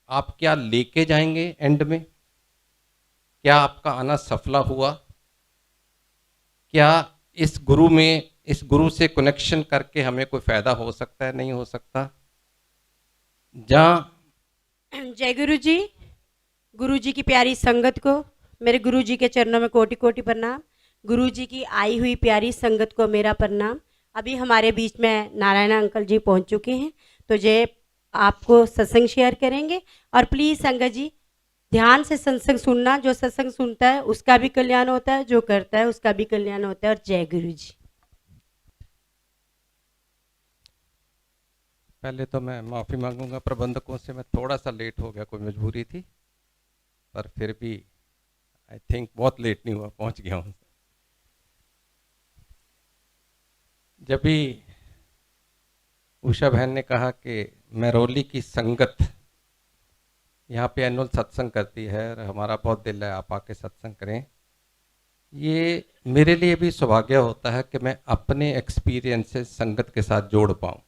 आप क्या लेके जाएंगे एंड में? क्या आपका आना सफला हुआ? क्या इस गुरु से कनेक्शन करके हमें कोई फायदा हो सकता है, नहीं हो सकता? जहाँ जय गुरु जी। गुरु जी की प्यारी संगत को, मेरे गुरु जी के चरणों में कोटि कोटि प्रणाम। गुरु जी की आई हुई प्यारी संगत को मेरा प्रणाम। अभी हमारे बीच में नारायण अंकल जी पहुंच चुके हैं, तो जय आपको सत्संग शेयर करेंगे। और प्लीज़ संगत जी, ध्यान से सत्संग सुनना। जो सत्संग सुनता है उसका भी कल्याण होता है, जो करता है उसका भी कल्याण होता है। और जय गुरु जी। पहले तो मैं माफ़ी मांगूंगा प्रबंधकों से, मैं थोड़ा सा लेट हो गया, कोई मजबूरी थी, पर फिर भी आई थिंक बहुत लेट नहीं हुआ, पहुंच गया हूँ। जब भी उषा बहन ने कहा कि मैरोली की संगत यहाँ पे एनुअल सत्संग करती है और हमारा बहुत दिल है आप आके सत्संग करें, ये मेरे लिए भी सौभाग्य होता है कि मैं अपने एक्सपीरियंस से संगत के साथ जोड़ पाऊँ।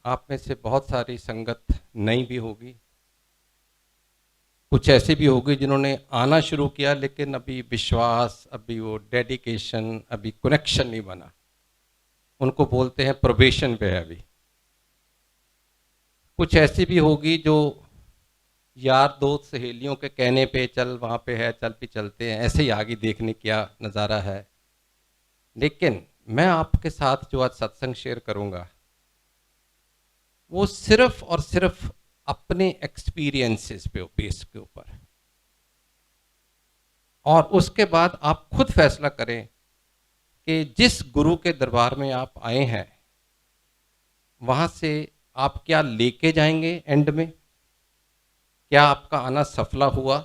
आप में से बहुत सारी संगत नई भी होगी, कुछ ऐसे भी होगी जिन्होंने आना शुरू किया लेकिन अभी विश्वास, अभी वो डेडिकेशन, अभी कनेक्शन नहीं बना, उनको बोलते हैं प्रोबेशन पे है अभी। कुछ ऐसी भी होगी जो यार दोस्त सहेलियों के कहने पे चल वहाँ पे है, चल भी चलते हैं, ऐसे ही आगे देखने क्या नज़ारा है। लेकिन मैं आपके साथ जो आज सत्संग शेयर करूँगा वो सिर्फ और सिर्फ अपने एक्सपीरियंसेस पे बेस के ऊपर, और उसके बाद आप खुद फैसला करें कि जिस गुरु के दरबार में आप आए हैं वहाँ से आप क्या लेके जाएंगे एंड में? क्या आपका आना सफला हुआ?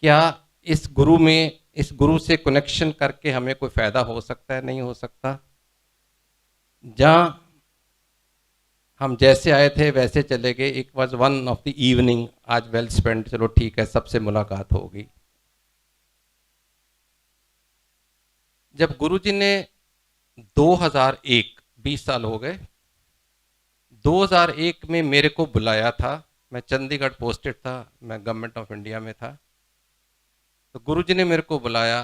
क्या इस गुरु से कनेक्शन करके हमें कोई फायदा हो सकता है, नहीं हो सकता? जहाँ हम जैसे आए थे वैसे चले गए, it was one of the evening, आज वेल स्पेंड, चलो ठीक है, सबसे मुलाकात होगी। जब गुरुजी ने 2001, 20 साल हो गए, 2001 में मेरे को बुलाया था, मैं चंडीगढ़ पोस्टेड था, मैं गवर्नमेंट ऑफ इंडिया में था, तो गुरुजी ने मेरे को बुलाया।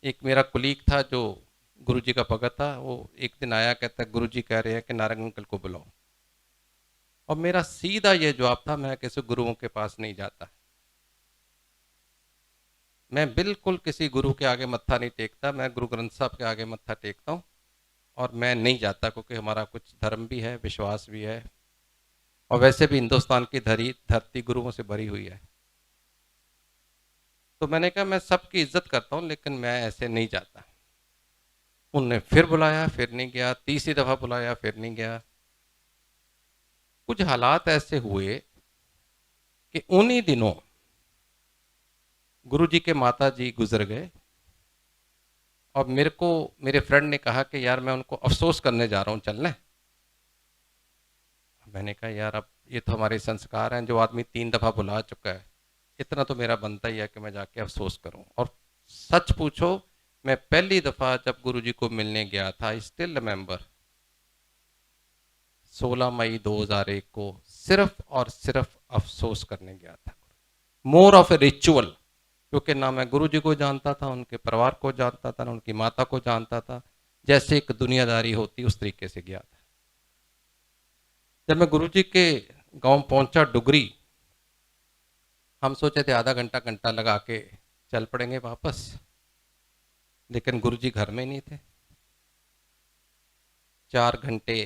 एक मेरा कुलीग था जो गुरुजी का भगत था, वो एक दिन आया, कहता गुरुजी कह रहे हैं कि नारंग अंकल को बुलाओ। और मेरा सीधा ये जवाब था, मैं किसी गुरुओं के पास नहीं जाता, मैं बिल्कुल किसी गुरु के आगे मत्था नहीं टेकता, मैं गुरु ग्रंथ साहब के आगे मत्था टेकता हूँ, और मैं नहीं जाता क्योंकि हमारा कुछ धर्म भी है, विश्वास भी है, और वैसे भी हिंदुस्तान की धरती गुरुओं से भरी हुई है। तो मैंने कहा मैं सबकी इज्जत करता हूँ लेकिन मैं ऐसे नहीं जाता। उनने फिर बुलाया, फिर नहीं गया, तीसरी दफा बुलाया, फिर नहीं गया। कुछ हालात ऐसे हुए कि उन्हीं दिनों गुरुजी के माता जी गुजर गए, और मेरे को मेरे फ्रेंड ने कहा कि यार मैं उनको अफसोस करने जा रहा हूँ, चलना है? मैंने कहा यार अब ये तो हमारे संस्कार हैं, जो आदमी 3 दफा बुला चुका है, इतना तो मेरा बनता ही है कि मैं जाके अफसोस करूं। और सच पूछो, मैं पहली दफा जब गुरुजी को मिलने गया था, आई स्टिल रिमेंबर, 16 मई 2001 को सिर्फ और सिर्फ अफसोस करने गया था, मोर ऑफ ए रिचुअल, क्योंकि ना मैं गुरुजी को जानता था, उनके परिवार को जानता था, ना उनकी माता को जानता था, जैसे एक दुनियादारी होती उस तरीके से गया था। जब मैं गुरुजी के गांव पहुंचा डुगरी, हम सोचे थे आधा घंटा घंटा लगा के चल पड़ेंगे वापस, लेकिन गुरुजी घर में नहीं थे। 4 घंटे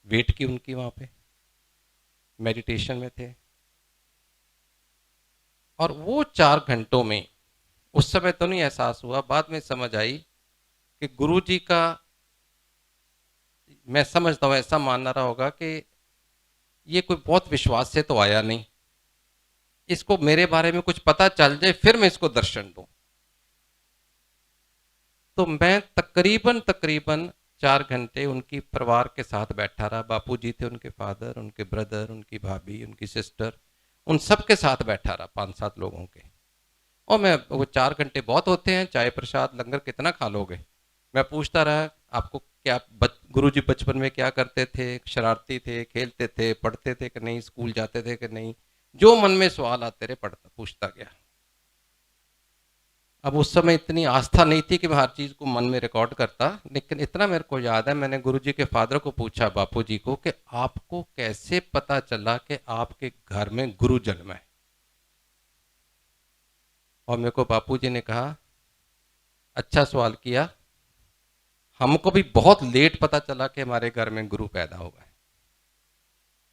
वेट की उनकी, वहां पे मेडिटेशन में थे। और वो 4 घंटों में, उस समय तो नहीं एहसास हुआ, बाद में समझ आई कि गुरुजी का, मैं समझता हूँ ऐसा मानना रहा होगा कि ये कोई बहुत विश्वास से तो आया नहीं, इसको मेरे बारे में कुछ पता चल जाए फिर मैं इसको दर्शन दूं। तो मैं तकरीबन तकरीबन 4 घंटे उनकी परिवार के साथ बैठा रहा। बापूजी थे, उनके फादर, उनके ब्रदर, उनकी भाभी, उनकी सिस्टर, उन सब के साथ बैठा रहा, 5-7 लोगों के। और मैं, वो 4 घंटे बहुत होते हैं, चाय प्रसाद लंगर कितना खा लोगे? मैं पूछता रहा आपको कि आप गुरुजी बचपन में क्या करते थे, शरारती थे, खेलते थे, पढ़ते थे कि नहीं, स्कूल जाते थे कि नहीं, जो मन में सवाल आते रहे पढ़ता पूछता गया। अब उस समय इतनी आस्था नहीं थी कि मैं हर चीज़ को मन में रिकॉर्ड करता, लेकिन इतना मेरे को याद है, मैंने गुरुजी के फादर को पूछा, बापू जी को, कि आपको कैसे पता चला कि आपके घर में गुरु जन्म है? और मेरे को बापू जी ने कहा, अच्छा सवाल किया, हमको भी बहुत लेट पता चला कि हमारे घर में गुरु पैदा हुआ है।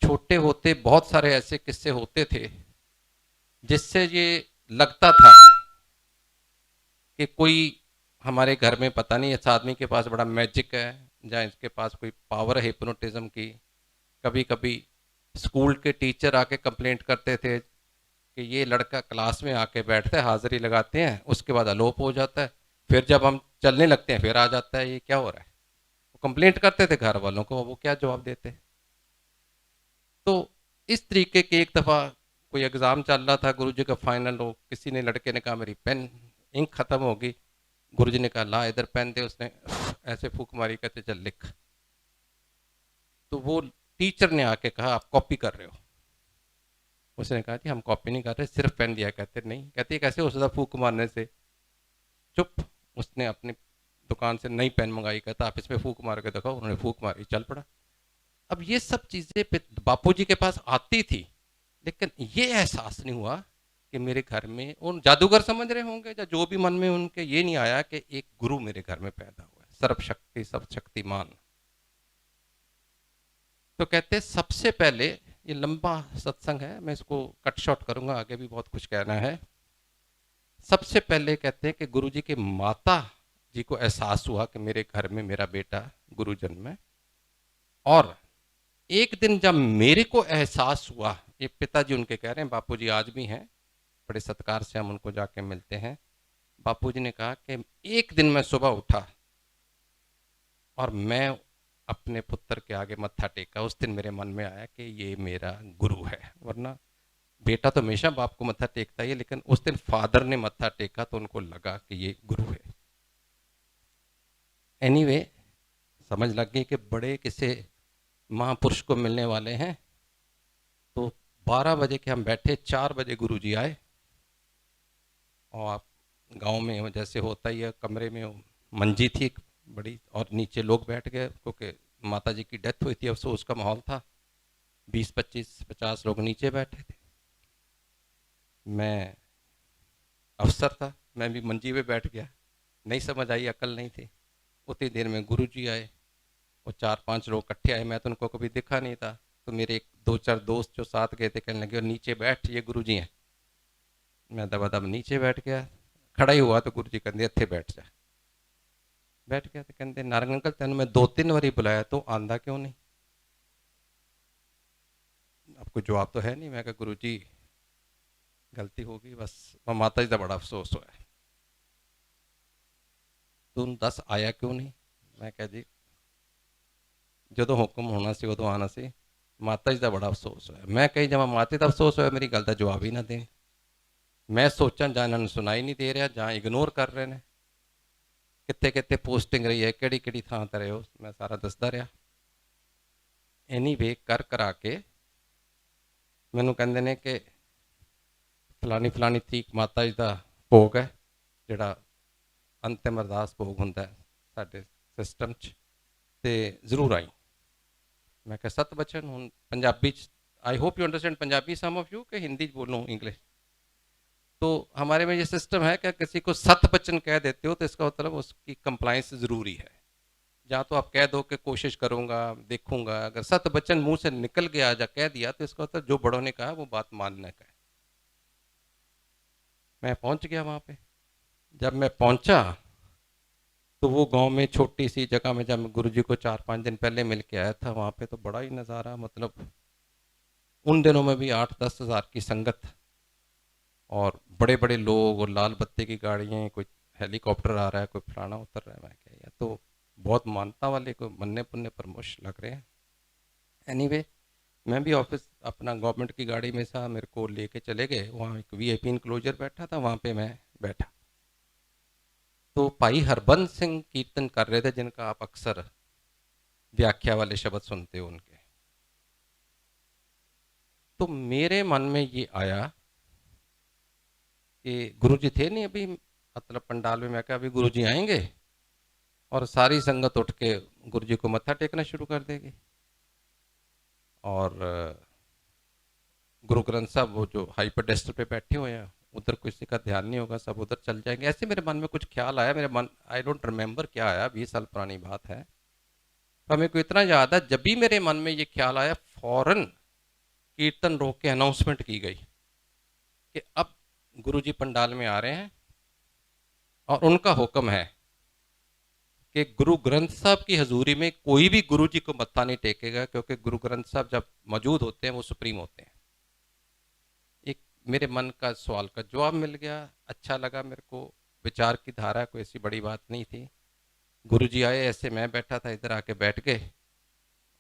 छोटे होते बहुत सारे ऐसे किस्से होते थे जिससे ये लगता था कि कोई हमारे घर में, पता नहीं इस आदमी के पास बड़ा मैजिक है या इसके पास कोई पावर है हिप्नोटिज्म की। कभी कभी स्कूल के टीचर आके कंप्लेंट करते थे कि ये लड़का क्लास में आके बैठता है, हाजिरी लगाते हैं, उसके बाद अलोप हो जाता है, फिर जब हम चलने लगते हैं फिर आ जाता है, ये क्या हो रहा है? वो कंप्लेंट करते थे घर वालों को, वो क्या जवाब देते। तो इस तरीके के एक दफ़ा कोई एग्ज़ाम चल रहा था, गुरुजी का फाइनल हो, किसी ने, लड़के ने कहा मेरी पेन इंक खत्म होगी। गुरुजी ने कहा ला इधर पेन दे, उसने ऐसे फूक मारी, कहते चल लिख। तो वो टीचर ने आके कहा आप कॉपी कर रहे हो। उसने कहा जी हम कॉपी नहीं कर रहे, सिर्फ पेन दिया। कहते नहीं। कहते कैसे हो सकता फूक मारने से? चुप। उसने अपनी दुकान से नई पेन मंगाई, कहता आप इसमें फूक मार के देखो। उन्होंने फूक मारी, चल पड़ा। अब ये सब चीज़ें बापूजी के पास आती थी, लेकिन ये एहसास नहीं हुआ कि मेरे घर में, उन जादूगर समझ रहे होंगे या जो भी मन में उनके, ये नहीं आया कि एक गुरु मेरे घर में पैदा हुआ है, सर्वशक्ति सर्वशक्तिमान। तो कहते सबसे पहले, ये लंबा सत्संग है, मैं इसको कट शॉर्ट करूंगा, आगे भी बहुत कुछ कहना है। सबसे पहले कहते हैं कि गुरु जी के माता जी को एहसास हुआ कि मेरे घर में मेरा बेटा गुरु जन्म है। और एक दिन जब मेरे को एहसास हुआ, ये पिताजी उनके कह रहे हैं, बापूजी आज भी हैं, बड़े सत्कार से हम उनको जाके मिलते हैं। बापूजी ने कहा कि एक दिन मैं सुबह उठा और मैं अपने पुत्र के आगे मत्था टेका, उस दिन मेरे मन में आया कि ये मेरा गुरु है। वरना बेटा तो हमेशा बाप को मत्था टेकता ही है, लेकिन उस दिन फादर ने मत्था टेका तो उनको लगा कि ये गुरु है। एनीवे, समझ लग गई कि बड़े किसी महापुरुष को मिलने वाले हैं। तो 12 बजे के हम बैठे, 4 बजे गुरुजी आए। और आप गांव में जैसे होता ही है, कमरे में मंजी थी बड़ी, और नीचे लोग बैठ गए, क्योंकि माता जी की डेथ हुई थी, अफसोस का माहौल था। 20-25-50 लोग नीचे बैठे थे। मैं अफसर था, मैं भी मंजी पे बैठ गया। नहीं समझ आई, अकल नहीं थी। उतनी देर में गुरुजी आए, वो 4-5 लोग इकट्ठे आए, मैं तो उनको कभी देखा नहीं था। तो मेरे एक 2-4 दोस्त जो साथ गए थे कहने लगे और नीचे बैठ, ये गुरुजी हैं। मैं दबादब नीचे बैठ गया। खड़ा ही हुआ तो गुरुजी कहते इत्थे बैठ जा। बैठ गया तो कहते नारंग अंकल तेन मैं 2-3 बारी बुलाया तो आंदा क्यों नहीं? आपको जवाब तो है नहीं। मैं कहा गुरुजी गलती होगी बस, मैं माता जी का बड़ा अफसोस हुआ है। तू दस आया क्यों नहीं? मैं कहा जी जो हुक्म होना सी उदों आना सी, माता जी का बड़ा अफसोस होया। मैं कही जब माता जी का अफसोस होया, मेरी गल का जवाब ही ना दें। मैं सोचा जां इन्होंने सुनाई नहीं दे रहा, जां इग्नोर कर रहे हैं। कितने कितने पोस्टिंग रही है, किहड़ी किहड़ी थां ते रहे हो, मैं सारा दसदा रहा। एनीवे कर करा के मैनू कहंदे ने कि फलानी फलानी तरीक माता जी का भोग है, जिहड़ा अंतिम अरदास भोग हुंदा है साडे सिस्टम च, ते जरूर आई। मैं कहा सतबचन हुण Punjabi, I hope you understand Punjabi, some of you, कि हिंदी बोलूँ इंग्लिश? तो हमारे में ये सिस्टम है कि किसी को सतबचन कह देते हो तो इसका मतलब उसकी कंप्लाइंस ज़रूरी है। या तो आप कह दो कि कोशिश करूंगा, देखूंगा, अगर सतबचन मुंह से निकल गया या कह दिया तो इसका मतलब जो बड़ों ने कहा वो बात मानने का है। मैं पहुंच गया वहां पे। जब मैं पहुंचा तो वो गांव में छोटी सी जगह में, जब गुरुजी को 4-5 दिन पहले मिल के आया था, वहां पे तो बड़ा ही नज़ारा, मतलब उन दिनों में भी 8-10 हज़ार की संगत और बड़े बड़े लोग और लाल बत्ती की गाड़ियाँ, कोई हेलीकॉप्टर आ रहा है, कोई फलाना उतर रहा है। मैं क्या, या तो बहुत मानता वाले कोई मन्ने पुन्ने परमोश लग रहे हैं। एनीवे, मैं भी ऑफिस अपना गवर्नमेंट की गाड़ी में था, मेरे को लेके चले गए। वहाँ एक वीआईपी इनक्लोजर बैठा था, वहाँ पे मैं बैठा। तो भाई हरबंस सिंह कीर्तन कर रहे थे, जिनका आप अक्सर व्याख्या वाले शब्द सुनते हो उनके। तो मेरे मन में ये आया कि गुरुजी थे नहीं अभी, मतलब पंडाल में। मैं कहा अभी गुरुजी आएंगे और सारी संगत उठ के गुरुजी को मत्था टेकना शुरू कर देगी, और गुरु ग्रंथ साहब वो जो हाई पेडेस्टल पे बैठे हुए हैं, उधर किसी का ध्यान नहीं होगा, सब उधर चल जाएंगे। ऐसे मेरे मन में कुछ ख्याल आया, मेरे मन, आई डोंट रिमेम्बर क्या आया, 20 साल पुरानी बात है, पर मेरे को इतना याद है जब भी मेरे मन में ये ख्याल आया, फौरन कीर्तन रोक के अनाउंसमेंट की गई कि अब गुरुजी पंडाल में आ रहे हैं और उनका हुक्म है कि गुरु ग्रंथ साहब की हजूरी में कोई भी गुरुजी को मत्था नहीं टेकेगा, क्योंकि गुरु ग्रंथ साहब जब मौजूद होते हैं वो सुप्रीम होते हैं। एक मेरे मन का सवाल का जवाब मिल गया, अच्छा लगा मेरे को। विचार की धारा, कोई ऐसी बड़ी बात नहीं थी। गुरुजी आए, ऐसे मैं बैठा था, इधर आके बैठ गए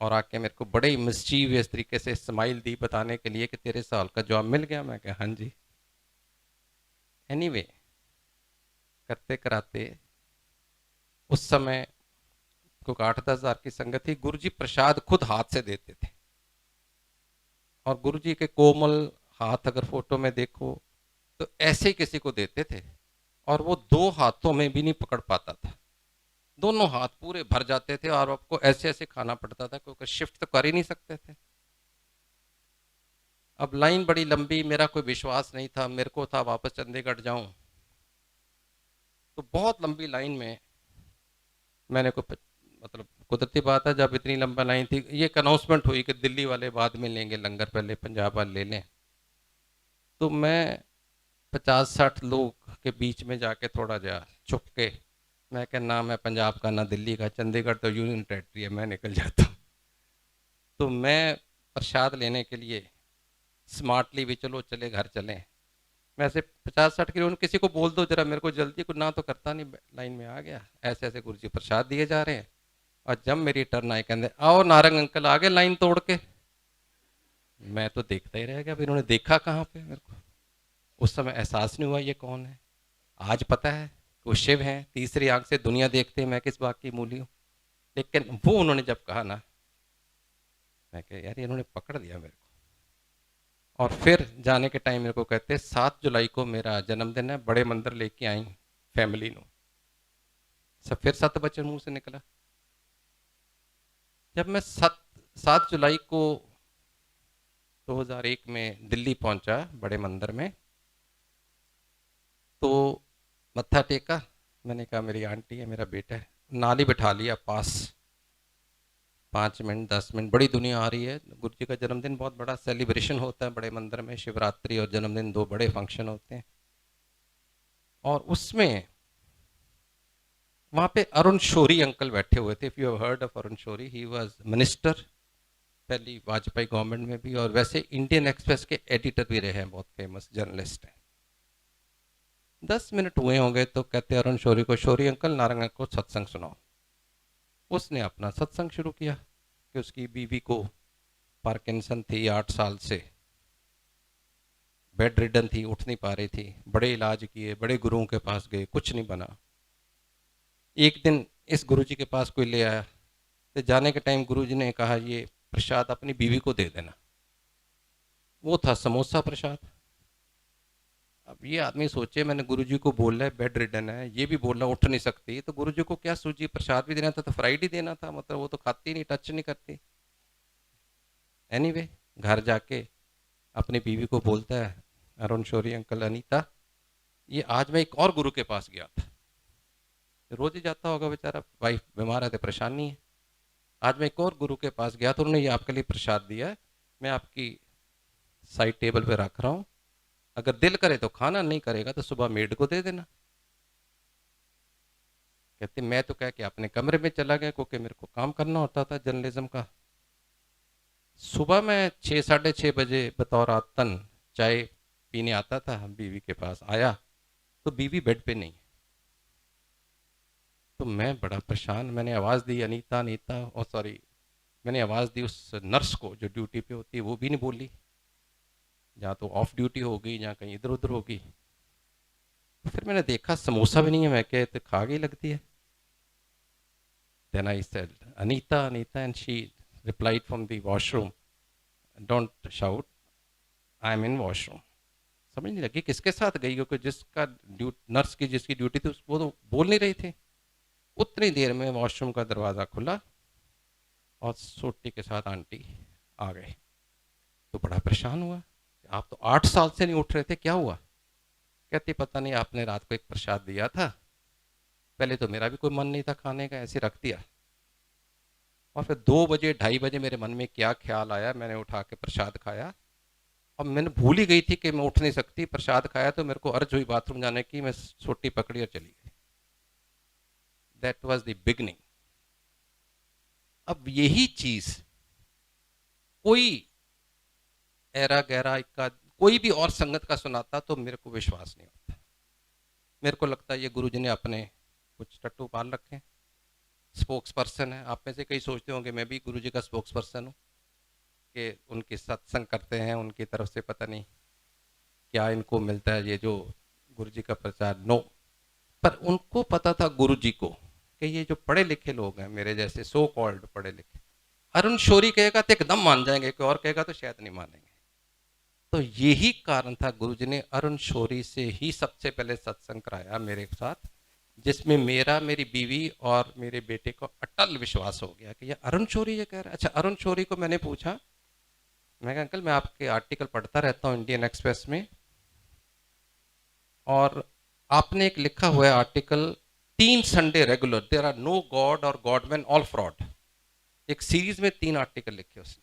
और आके मेरे को बड़े ही मिस्चीवियस तरीके से स्माइल दी, बताने के लिए कि तेरे सवाल का जवाब मिल गया। मैं कहा हाँ जी। एनीवे, करते कराते उस समय क्योंकि 8-10 हज़ार की संगत थी, गुरुजी प्रसाद खुद हाथ से देते थे, और गुरुजी के कोमल हाथ अगर फोटो में देखो तो ऐसे किसी को देते थे, और वो 2 हाथों में भी नहीं पकड़ पाता था, दोनों हाथ पूरे भर जाते थे, और आपको ऐसे ऐसे खाना पड़ता था क्योंकि शिफ्ट तो कर ही नहीं सकते थे। अब लाइन बड़ी लंबी, मेरा कोई विश्वास नहीं था, मेरे को था वापस चंडीगढ़ जाऊं, तो बहुत लंबी लाइन में मैंने को, मतलब कुदरती बात है जब इतनी लंबा लाइन थी, ये एक अनाउंसमेंट हुई कि दिल्ली वाले बाद में लेंगे लंगर, पहले पंजाब वाले ले लें। तो मैं 50-60 लोग के बीच में जाके थोड़ा जा छुप के, मैं क्या, ना मैं पंजाब का ना दिल्ली का, चंडीगढ़ तो यूनियन टेरेटरी है, मैं निकल जाता हूँ। तो मैं प्रसाद लेने के लिए स्मार्टली भी, चलो चले घर चलें, मैं ऐसे 50-60 किलो, किसी को बोल दो जरा मेरे को जल्दी, कुछ ना तो करता नहीं, लाइन में आ गया। ऐसे ऐसे गुरुजी प्रसाद दिए जा रहे हैं, और जब मेरी टर्न आई, कहते आओ नारंग अंकल आ गए लाइन तोड़ के। मैं तो देखता ही रह गया, इन्होंने देखा कहाँ पे मेरे को। उस समय एहसास नहीं हुआ ये कौन है। आज पता है वो शिव हैं, तीसरी आंख से दुनिया देखते हैं, मैं किस बात की मूली हूँ। लेकिन वो उन्होंने जब कहा ना, मैं कहा यार इन्होंने पकड़ दिया मेरे को। और फिर जाने के टाइम मेरे को कहते 7 जुलाई को मेरा जन्मदिन है, बड़े मंदिर लेके आई फैमिली नो। सब फिर 7 बच्चे मुंह से निकला। जब मैं 7 जुलाई को 2001 में दिल्ली पहुंचा बड़े मंदिर में, तो मत्था टेका, मैंने कहा मेरी आंटी है, मेरा बेटा है, नाली बिठा लिया पास, 5 मिनट 10 मिनट, बड़ी दुनिया आ रही है। गुरु जी का जन्मदिन बहुत बड़ा सेलिब्रेशन होता है बड़े मंदिर में, शिवरात्रि और जन्मदिन 2 बड़े फंक्शन होते हैं। और उसमें वहां पे अरुण शोरी अंकल बैठे हुए थे, if you have heard of Arun Shourie, he was minister पहली वाजपेयी गवर्नमेंट में भी, और वैसे इंडियन एक्सप्रेस के एडिटर भी रहे हैं, बहुत फेमस जर्नलिस्ट हैं। 10 मिनट हुए होंगे तो कहते अरुण शोरी को, शोरी अंकल नारंग को सत्संग सुनाओ। उसने अपना सत्संग शुरू किया कि उसकी बीवी को पार्किंसन थी, 8 साल से बेड रिडन थी, उठ नहीं पा रही थी, बड़े इलाज किए, बड़े गुरुओं के पास गए, कुछ नहीं बना। एक दिन इस गुरुजी के पास कोई ले आया, तो जाने के टाइम गुरुजी ने कहा ये प्रसाद अपनी बीवी को दे देना। वो था समोसा प्रसाद। अब ये आदमी सोचे, मैंने गुरुजी को बोला है बेड रिडन है, ये भी बोला उठ नहीं सकती, तो गुरुजी को क्या सूझी, प्रसाद भी देना था तो फ्राइड ही देना था, मतलब वो तो खाती नहीं, टच नहीं करती। एनीवे, घर जाके अपनी बीवी को बोलता है, अरुण शौरी अंकल, अनीता, ये आज मैं एक और गुरु के पास गया था, रोज ही जाता होगा बेचारा, वाइफ बीमार है तो परेशान नहीं है, आज मैं एक और गुरु के पास गया तो उन्होंने ये आपके लिए प्रसाद दिया है, मैं आपकी साइड टेबल पे रख रहा हूँ, अगर दिल करे तो खाना, नहीं करेगा तो सुबह मेड को दे देना। कहते मैं तो कह के अपने कमरे में चला गया, क्योंकि मेरे को काम करना होता था जर्नलिज्म का। सुबह मैं 6-6:30 बजे बतौर आतन चाय पीने आता था, बीवी के पास आया तो बीवी बेड पे नहीं। तो मैं बड़ा परेशान, मैंने आवाज़ दी अनीता अनीता, और सॉरी मैंने आवाज़ दी उस नर्स को जो ड्यूटी पे होती है, वो भी नहीं बोली, जहाँ तो ऑफ ड्यूटी होगी, जहाँ कहीं इधर उधर होगी। फिर मैंने देखा समोसा भी नहीं है, मैं क्या तो खा गई लगती है। Then I said, Anita, Anita, and she replied from the washroom, don't shout, I am in washroom. समझ नहीं लगी किसके साथ गई, क्योंकि जिसका नर्स की जिसकी ड्यूटी थी वो तो बोल नहीं रही थी। उतनी देर में वॉशरूम का दरवाज़ा खुला और सोटी के साथ आंटी आ गए। तो बड़ा परेशान हुआ, आप तो 8 साल से नहीं उठ रहे थे, क्या हुआ? कहती पता नहीं, आपने रात को एक प्रसाद दिया था, पहले तो मेरा भी कोई मन नहीं था खाने का, ऐसे रख दिया, और फिर 2 बजे 2:30 बजे मेरे मन में क्या ख्याल आया, मैंने उठा के प्रसाद खाया। अब मैंने भूल ही गई थी कि मैं उठ नहीं सकती, प्रसाद खाया तो मेरे को अर्ज हुई बाथरूम जाने की, मैं सोटी पकड़ी और चली गई। That was the beginning. अब यही चीज कोई ऐरा गहरा का कोई भी और संगत का सुनाता तो मेरे को विश्वास नहीं होता। मेरे को लगता है ये गुरुजी ने अपने कुछ टट्टू पाल रखे हैं, स्पोक्स पर्सन है। आप में से कई सोचते होंगे मैं भी गुरुजी का स्पोक्स पर्सन हूँ, कि उनके सत्संग करते हैं, उनकी तरफ से पता नहीं क्या इनको मिलता है, ये जो गुरुजी का प्रचार। नो, पर उनको पता था गुरुजी को कि ये जो पढ़े लिखे लोग हैं, मेरे जैसे सो कॉल्ड पढ़े लिखे, अरुण शौरी कहेगा तो एकदम मान जाएंगे, कोई और कहेगा तो शायद नहीं मानेंगे। तो यही कारण था गुरुजी ने अरुण शौरी से ही सबसे पहले सत्संग कराया मेरे साथ, जिसमें मेरा, मेरी बीवी और मेरे बेटे को अटल विश्वास हो गया कि ये अरुण शौरी ये कह रहा है। अच्छा, अरुण शौरी को मैंने पूछा, मैं कहा अंकल मैं आपके आर्टिकल पढ़ता रहता हूँ इंडियन एक्सप्रेस में, और आपने एक लिखा हुआ है article 3 Sunday regular, there are no god or godman all fraud. एक सीरीज में 3 आर्टिकल लिखे उसने।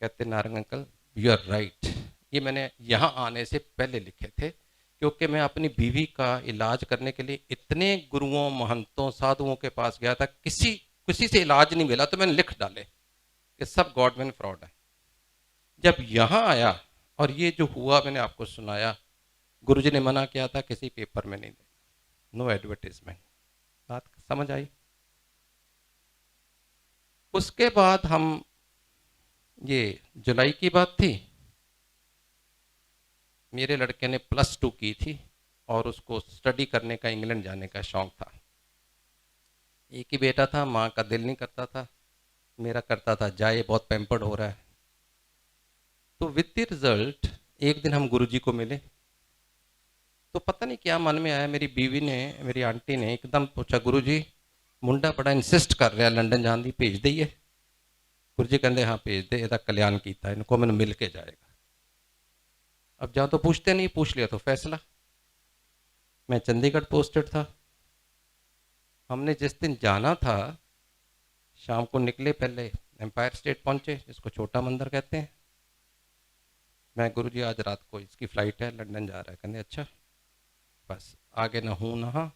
कहते Narang uncle you are right, ये मैंने यहाँ आने से पहले लिखे थे, क्योंकि मैं अपनी बीवी का इलाज करने के लिए इतने गुरुओं, महंतों, साधुओं के पास गया था, किसी से इलाज नहीं मिला, तो मैंने लिख डाले कि सब गॉडमैन फ्रॉड है। जब यहाँ आया और ये जो हुआ मैंने आपको सुनाया, गुरुजी ने मना किया था किसी पेपर में नहीं देना, नो एडवर्टीजमेंट। बात समझ आई? उसके बाद हम, ये जुलाई की बात थी, मेरे लड़के ने +2 की थी और उसको स्टडी करने का, इंग्लैंड जाने का शौक था। एक ही बेटा था, माँ का दिल नहीं करता था, मेरा करता था, जाए बहुत पैम्पर्ड हो रहा है। तो विद द रिजल्ट एक दिन हम गुरुजी को मिले, तो पता नहीं क्या मन में आया, मेरी बीवी ने, मेरी आंटी ने एकदम पूछा, गुरुजी मुंडा बड़ा इंसिस्ट कर रहा है लंदन जाने दी, भेज दईए? गुरुजी कहते हाँ भेज दे, ਇਹਦਾ कल्याण किया, इनको मैंने मिल के जाएगा। अब जहाँ तो पूछते नहीं, पूछ लिया तो फैसला। मैं चंडीगढ़ पोस्टेड था, हमने जिस दिन जाना था शाम को निकले, पहले एम्पायर स्टेट पहुंचे, जिसको छोटा मंदिर कहते हैं। मैं गुरुजी आज रात को इसकी फ्लाइट है, लंदन जा रहा है। कहते अच्छा, बस आगे ना हूँ ना हाँ,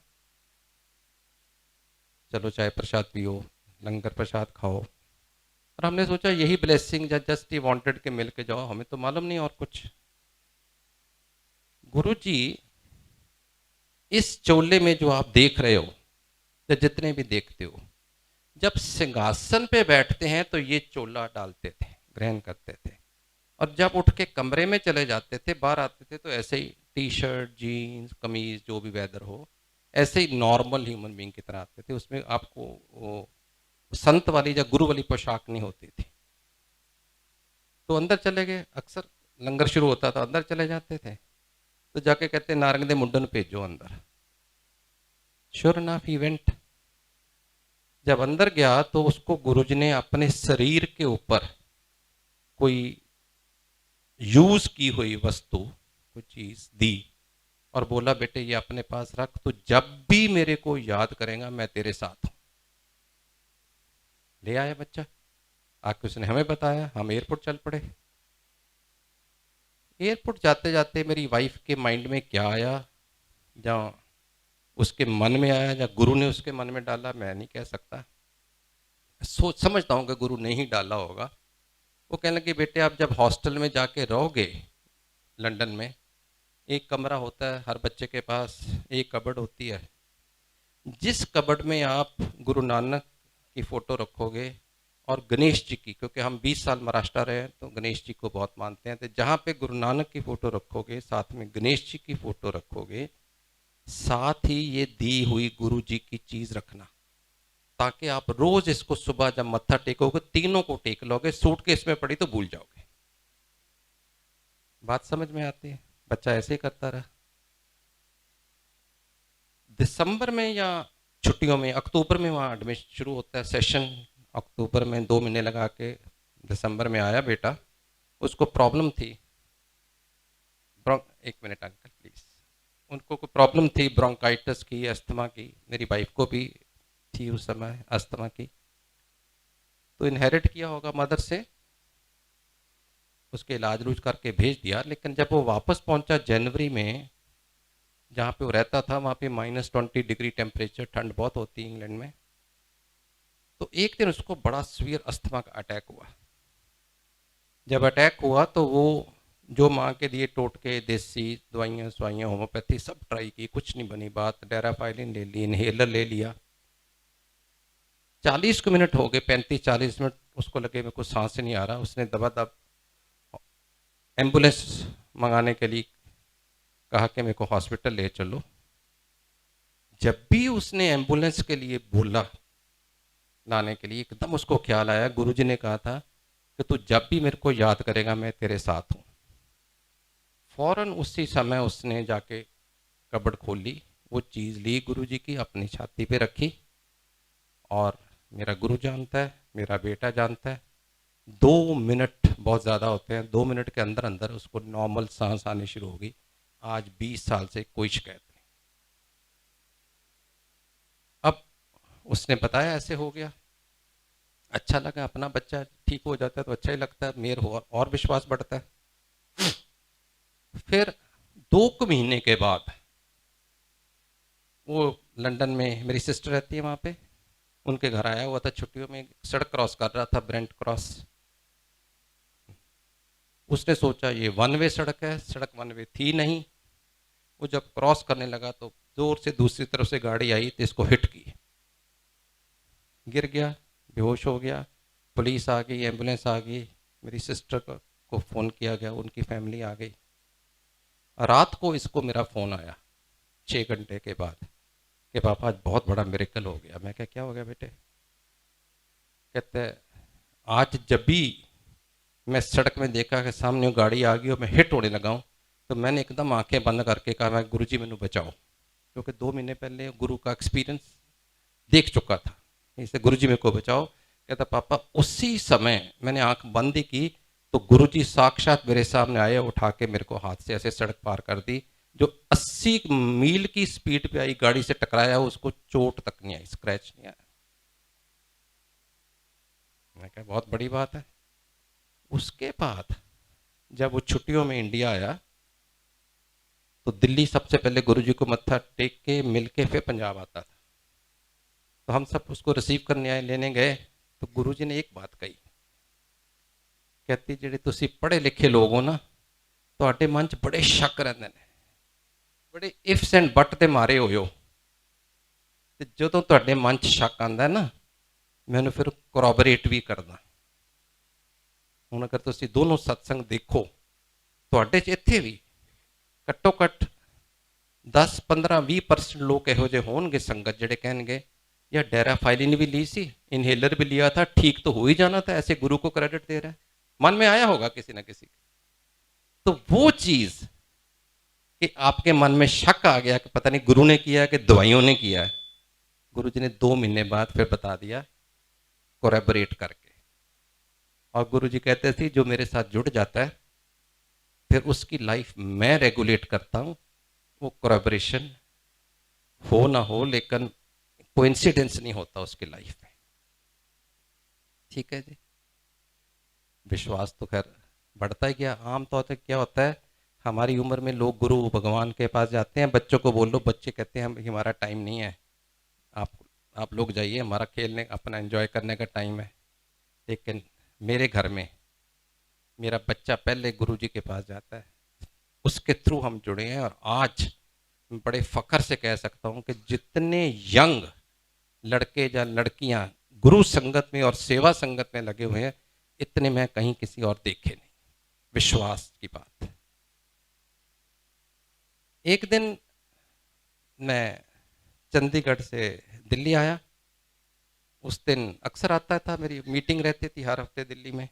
चलो चाय प्रसाद पियो, लंगर प्रसाद खाओ। और हमने सोचा यही ब्लेसिंग, जस्ट ही वांटेड के मिल के जाओ, हमें तो मालूम नहीं और कुछ। गुरुजी इस चोले में जो आप देख रहे हो, या जितने भी देखते हो, जब सिंहासन पे बैठते हैं तो ये चोला डालते थे, ग्रहण करते थे, और जब उठ के कमरे में चले जाते थे, बाहर आते थे, तो ऐसे ही टी शर्ट, जीन्स, कमीज, जो भी वेदर हो, ऐसे ही नॉर्मल ह्यूमन बीइंग की तरह आते थे। उसमें आपको वो संत वाली या गुरु वाली पोशाक नहीं होती थी। तो अंदर चले गए, अक्सर लंगर शुरू होता था, अंदर चले जाते थे, तो जाके कहते नारंग दे मुंडन भेजो अंदर। श्योर इनफ इवेंट, जब अंदर गया तो उसको गुरुजी ने अपने शरीर के ऊपर कोई यूज की हुई वस्तु, कोई चीज दी और बोला बेटे ये अपने पास रख, तो जब भी मेरे को याद करेगा मैं तेरे साथ हूं। ले आया बच्चा, आके उसने हमें बताया, हम एयरपोर्ट चल पड़े। एयरपोर्ट जाते जाते मेरी वाइफ के माइंड में क्या आया, या उसके मन में आया, या गुरु ने उसके मन में डाला, मैं नहीं कह सकता। सोच समझता हूँ कि गुरु ने ही डाला होगा। वो कहने लगे बेटे आप जब हॉस्टल में जाके रहोगे लंदन में, एक कमरा होता है हर बच्चे के पास, एक कबर्ड होती है, जिस कबर्ड में आप गुरु नानक की फोटो रखोगे और गणेश जी की, क्योंकि हम 20 साल महाराष्ट्र रहे हैं तो गणेश जी को बहुत मानते हैं, तो जहाँ पे गुरु नानक की फोटो रखोगे, साथ में गणेश जी की फोटो रखोगे, साथ ही ये दी हुई गुरु जी की चीज रखना। ताकि आप रोज इसको सुबह जब मत्था टेकोगे तीनों को टेक लोगे, सूटकेस में पड़ी तो भूल जाओगे। बात समझ में आती है? बच्चा ऐसे ही करता रहा। दिसंबर में या छुट्टियों में, अक्टूबर में वहाँ एडमिशन शुरू होता है सेशन। अक्टूबर में 2 महीने लगा के दिसंबर में आया बेटा। उसको प्रॉब्लम थी, एक मिनट अंकल प्लीज। उनको कोई प्रॉब्लम थी ब्रोंकाइटिस की, अस्थमा की। मेरी वाइफ को भी थी उस समय अस्थमा की, तो इनहेरिट किया होगा मदर से। उसके इलाज रूज करके भेज दिया, लेकिन जब वो वापस पहुंचा जनवरी में, जहाँ पे वो रहता था वहाँ पे -20 डिग्री टेम्परेचर, ठंड बहुत होती है इंग्लैंड में। तो एक दिन उसको बड़ा सीवियर अस्थमा का अटैक हुआ। जब अटैक हुआ तो वो जो माँ के लिए टोटके, देसी दवाइयाँ सवाइयाँ, होम्योपैथी सब ट्राई की, कुछ नहीं बनी बात। डेराफाइलिन ले ली, इनहेलर ले लिया। 40 मिनट हो गए, 35-40 मिनट। उसको लगे मेरे को सांस नहीं आ रहा। उसने दबा दब एम्बुलेंस मंगाने के लिए कहा कि मेरे को हॉस्पिटल ले चलो। जब भी उसने एम्बुलेंस के लिए बोला लाने के लिए, एकदम उसको ख्याल आया, गुरुजी ने कहा था कि तू जब भी मेरे को याद करेगा मैं तेरे साथ हूँ। फौरन उसी समय उसने जाके कबर्ड खोल ली, वो चीज़ ली गुरुजी की, अपनी छाती पे रखी। और मेरा गुरु जानता है, मेरा बेटा जानता है, 2 मिनट बहुत ज़्यादा होते हैं, 2 मिनट के अंदर अंदर उसको नॉर्मल सांस आनी शुरू होगी। आज 20 साल से कोई शिकायत नहीं। अब उसने बताया ऐसे हो गया। अच्छा लगा, अपना बच्चा ठीक हो जाता है तो अच्छा ही लगता है, मेर हो और विश्वास बढ़ता है। फिर 2 महीने के बाद वो लंदन में मेरी सिस्टर रहती है वहाँ पे, उनके घर आया हुआ था छुट्टियों में। सड़क क्रॉस कर रहा था, ब्रेंट क्रॉस। उसने सोचा ये वन वे सड़क है, सड़क वन वे थी नहीं। वो जब क्रॉस करने लगा तो जोर से दूसरी तरफ से गाड़ी आई तो इसको हिट की, गिर गया, बेहोश हो गया। पुलिस आ गई, एम्बुलेंस आ गई, मेरी सिस्टर को फ़ोन किया गया, उनकी फैमिली आ गई। रात को इसको मेरा फ़ोन आया 6 घंटे के बाद कि पापा आज बहुत बड़ा मिरेकल हो गया। मैं क्या हो गया बेटे? कहते हैं आज जब भी मैं सड़क में देखा कि सामने गाड़ी आ गई और मैं हिट होने लगा हूँ, तो मैंने एकदम आंखें बंद करके कहा मैं गुरुजी मैनू बचाओ, क्योंकि 2 महीने पहले गुरु का एक्सपीरियंस देख चुका था। इसे गुरुजी मेरे को बचाओ। कहता पापा उसी समय मैंने आंख बंद ही की तो गुरुजी साक्षात मेरे सामने आए, उठा के मेरे को हाथ से ऐसे सड़क पार कर दी। जो 80 मील की स्पीड पे आई गाड़ी से टकराया, उसको चोट तक नहीं आई, स्क्रैच नहीं आया। मैं कहा बहुत बड़ी बात है। उसके बाद जब वो छुट्टियों में इंडिया आया तो दिल्ली सबसे पहले गुरुजी को मत्था टेक के मिल के फिर पंजाब आता था। तो हम सब उसको रिसीव करने आए, लेने गए तो गुरुजी ने एक बात कही, कहती ਜਿਹੜੇ ਤੁਸੀਂ पढ़े लिखे लोग हो ना, ਤੁਹਾਡੇ मन च बड़े शक रहते हैं, बड़े इफ्स एंड बट ਦੇ मारे ਹੋਏ ਹੋ। ਤੇ ਜਦੋਂ ਤੁਹਾਡੇ ਮਨ 'ਚ ਸ਼ੱਕ ਆਉਂਦਾ ਨਾ, ਮੈਨੂੰ ਫਿਰ ਕੋਰੋਬੋਰੇਟ ਵੀ ਕਰਦਾ। ਹੁਣ ਅਗਰ ਤੁਸੀਂ ਦੋਨੋਂ ਸਤਸੰਗ ਦੇਖੋ, ਤੁਹਾਡੇ 'ਚ ਇੱਥੇ ਵੀ ਘੱਟੋ ਘੱਟ 10-15-20% ਲੋਕ ਇਹੋ ਜਿਹੇ ਹੋਣਗੇ ਸੰਗਤ ਜਿਹੜੇ ਕਹਿਣਗੇ यार डेराफाइलिन भी ली सी, इनहेलर भी लिया था, ठीक तो हो ही जाना था, ऐसे गुरु को क्रेडिट दे रहा है। मन में आया होगा किसी ना किसी। तो वो चीज कि आपके मन में शक आ गया कि पता नहीं गुरु ने किया है कि दवाइयों ने किया है, गुरु जी ने 2 महीने बाद फिर बता दिया कोरेबोरेट करके। और गुरु जी कहते थे जो मेरे साथ जुड़ जाता है फिर उसकी लाइफ मैं रेगुलेट करता हूँ। वो कोरेबोरेशन हो ना हो, लेकिन कोइंसिडेंस नहीं होता उसकी लाइफ में। ठीक है जी। विश्वास तो खैर बढ़ता ही गया। आमतौर पर क्या होता है, हमारी उम्र में लोग गुरु भगवान के पास जाते हैं, बच्चों को बोल लो, बच्चे कहते हैं हमारा टाइम नहीं है, आप आप लोग जाइए, हमारा खेलने अपना एंजॉय करने का टाइम है। लेकिन मेरे घर में मेरा बच्चा पहले गुरु जी के पास जाता है, उसके थ्रू हम जुड़े हैं। और आज मैं बड़े फख्र से कह सकता हूँ कि जितने यंग लड़के या लड़कियां गुरु संगत में और सेवा संगत में लगे हुए हैं, इतने मैं कहीं किसी और देखे नहीं। विश्वास की बात। एक दिन मैं चंडीगढ़ से दिल्ली आया उस दिन अक्सर आता था, मेरी मीटिंग रहती थी हर हफ्ते दिल्ली में।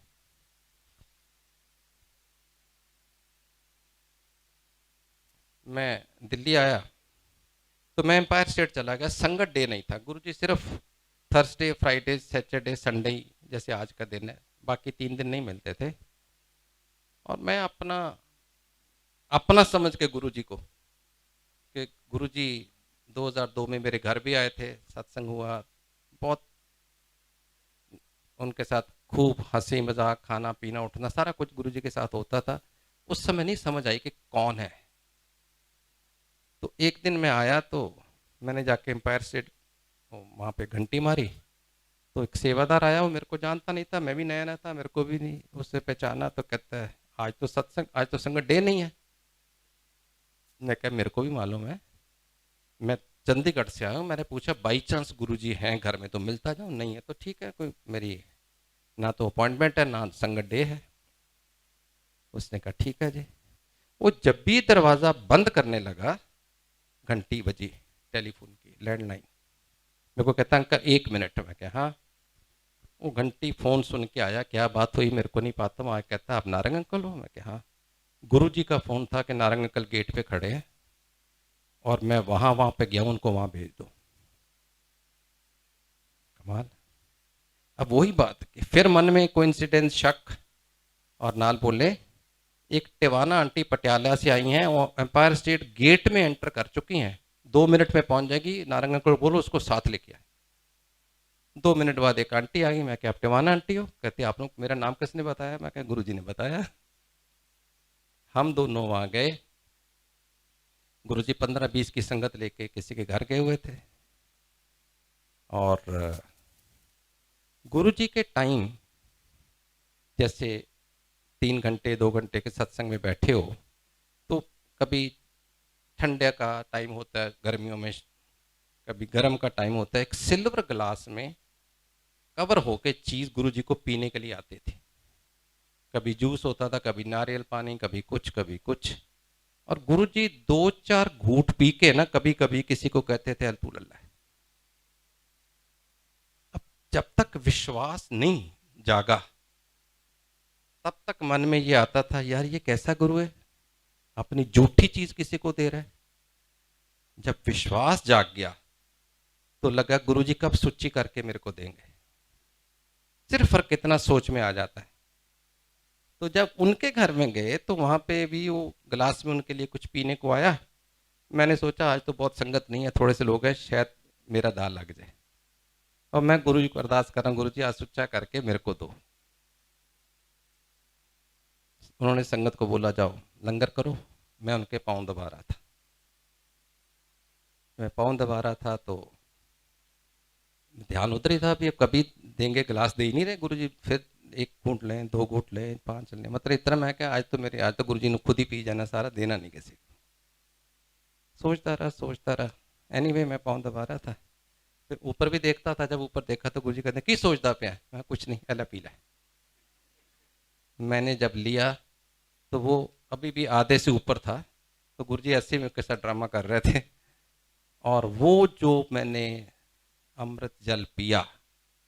मैं दिल्ली आया तो मैं एम्पायर स्टेट चला गया। संगत डे नहीं था गुरुजी, सिर्फ थर्सडे फ्राइडे सैटरडे संडे ही जैसे आज का दिन है, बाकी 3 दिन नहीं मिलते थे। और मैं अपना अपना समझ के गुरुजी को, कि गुरुजी 2002 में मेरे घर भी आए थे, सत्संग हुआ, बहुत उनके साथ खूब हंसी मजाक खाना पीना उठना सारा कुछ गुरुजी के साथ होता था। उस समय नहीं समझ आई कि कौन है। तो एक दिन मैं आया तो मैंने जाके एम्पायर स्टेट वहाँ पे घंटी मारी, तो एक सेवादार आया, वो मेरे को जानता नहीं था, मैं भी नया नया था, मेरे को भी नहीं उससे पहचाना। तो कहता है आज तो सत्संग, आज तो संगत डे नहीं है। मैं कहा मेरे को भी मालूम है, मैं चंडीगढ़ से आया हूँ। मैंने पूछा बाई चांस गुरुजी हैं घर में तो मिलता जाऊँ, नहीं है तो ठीक है, कोई मेरी ना तो अपॉइंटमेंट है ना संगत डे है। उसने कहा ठीक है जी। वो जब भी दरवाजा बंद करने लगा, घंटी बजी टेलीफोन की, लैंडलाइन। मेरे को कहता अंकल 1 मिनट। मैं क्या हाँ। वो घंटी फोन सुन के आया, क्या बात हुई मेरे को नहीं पता। वहाँ कहता आप नारंग अंकल हो? मैं क्या हाँ। गुरु जी का फोन था कि नारंग अंकल गेट पे खड़े हैं और मैं वहां पे गया, उनको वहां भेज दो। कमाल। अब वही बात कि फिर मन में कोइंसिडेंस शक, और नाल बोले एक टिवाना आंटी पटियाला से आई हैं, वो एम्पायर स्टेट गेट में एंटर कर चुकी हैं, 2 मिनट में पहुंच जाएगी, नारंग अंकल बोलो उसको साथ लेके आए। 2 मिनट बाद एक आंटी आ गई। मैं क्या आप टिवाना आंटी हो? कहती आप लोग, मेरा नाम किसने बताया? मैं क्या गुरु जी ने बताया। हम दोनों वहां गए। गुरु जी 15-20 की संगत लेके किसी के घर गए हुए थे, और गुरु जी के टाइम जैसे 3 घंटे 2 घंटे के सत्संग में बैठे हो, तो कभी ठंडे का टाइम होता है गर्मियों में, कभी गर्म का टाइम होता है, एक सिल्वर ग्लास में कवर होके चीज गुरु जी को पीने के लिए आती थी। कभी जूस होता था, कभी नारियल पानी, कभी कुछ कभी कुछ। और गुरु जी 2-4 घूंट पी के ना कभी कभी किसी को कहते थे अल्तु लल्ला। अब जब तक विश्वास नहीं जागा तब तक मन में ये आता था यार ये कैसा गुरु है, अपनी झूठी चीज किसी को दे रहा है। जब विश्वास जाग गया तो लगा गुरु जी कब सुच्ची करके मेरे को देंगे। सिर्फ फर्क कितना सोच में आ जाता है। तो जब उनके घर में गए तो वहां पे भी वो गिलास में उनके लिए कुछ पीने को आया। मैंने सोचा आज तो बहुत संगत नहीं है, थोड़े से लोग हैं, शायद मेरा दाल लग जाए। और मैं गुरु जी को अरदास कर रहा हूँ, गुरु जी आज सुच्चा करके मेरे को दो। उन्होंने संगत को बोला जाओ लंगर करो। मैं उनके पाँव दबा रहा था। मैं पाँव दबा रहा था तो ध्यान उधर ही था, अभी अब कभी देंगे, गिलास दे ही नहीं रहे गुरु जी। फिर 1 घूंट लें, 2 घूंट लें, 5 लें, मतलब इतना। मैं क्या आज तो गुरु जी ने खुद ही पी जाना सारा, देना नहीं किसी को। सोचता रहा। एनीवे मैं पाँव दबा रहा था। फिर ऊपर भी देखता था, जब ऊपर देखा तो गुरु जी कहते की सोचता पे? मैं कुछ नहीं, अल्लाह पी ला। मैंने जब लिया तो वो अभी भी आधे से ऊपर था। तो गुरु जी ऐसे में कैसा ड्रामा कर रहे थे। और वो जो मैंने अमृत जल पिया,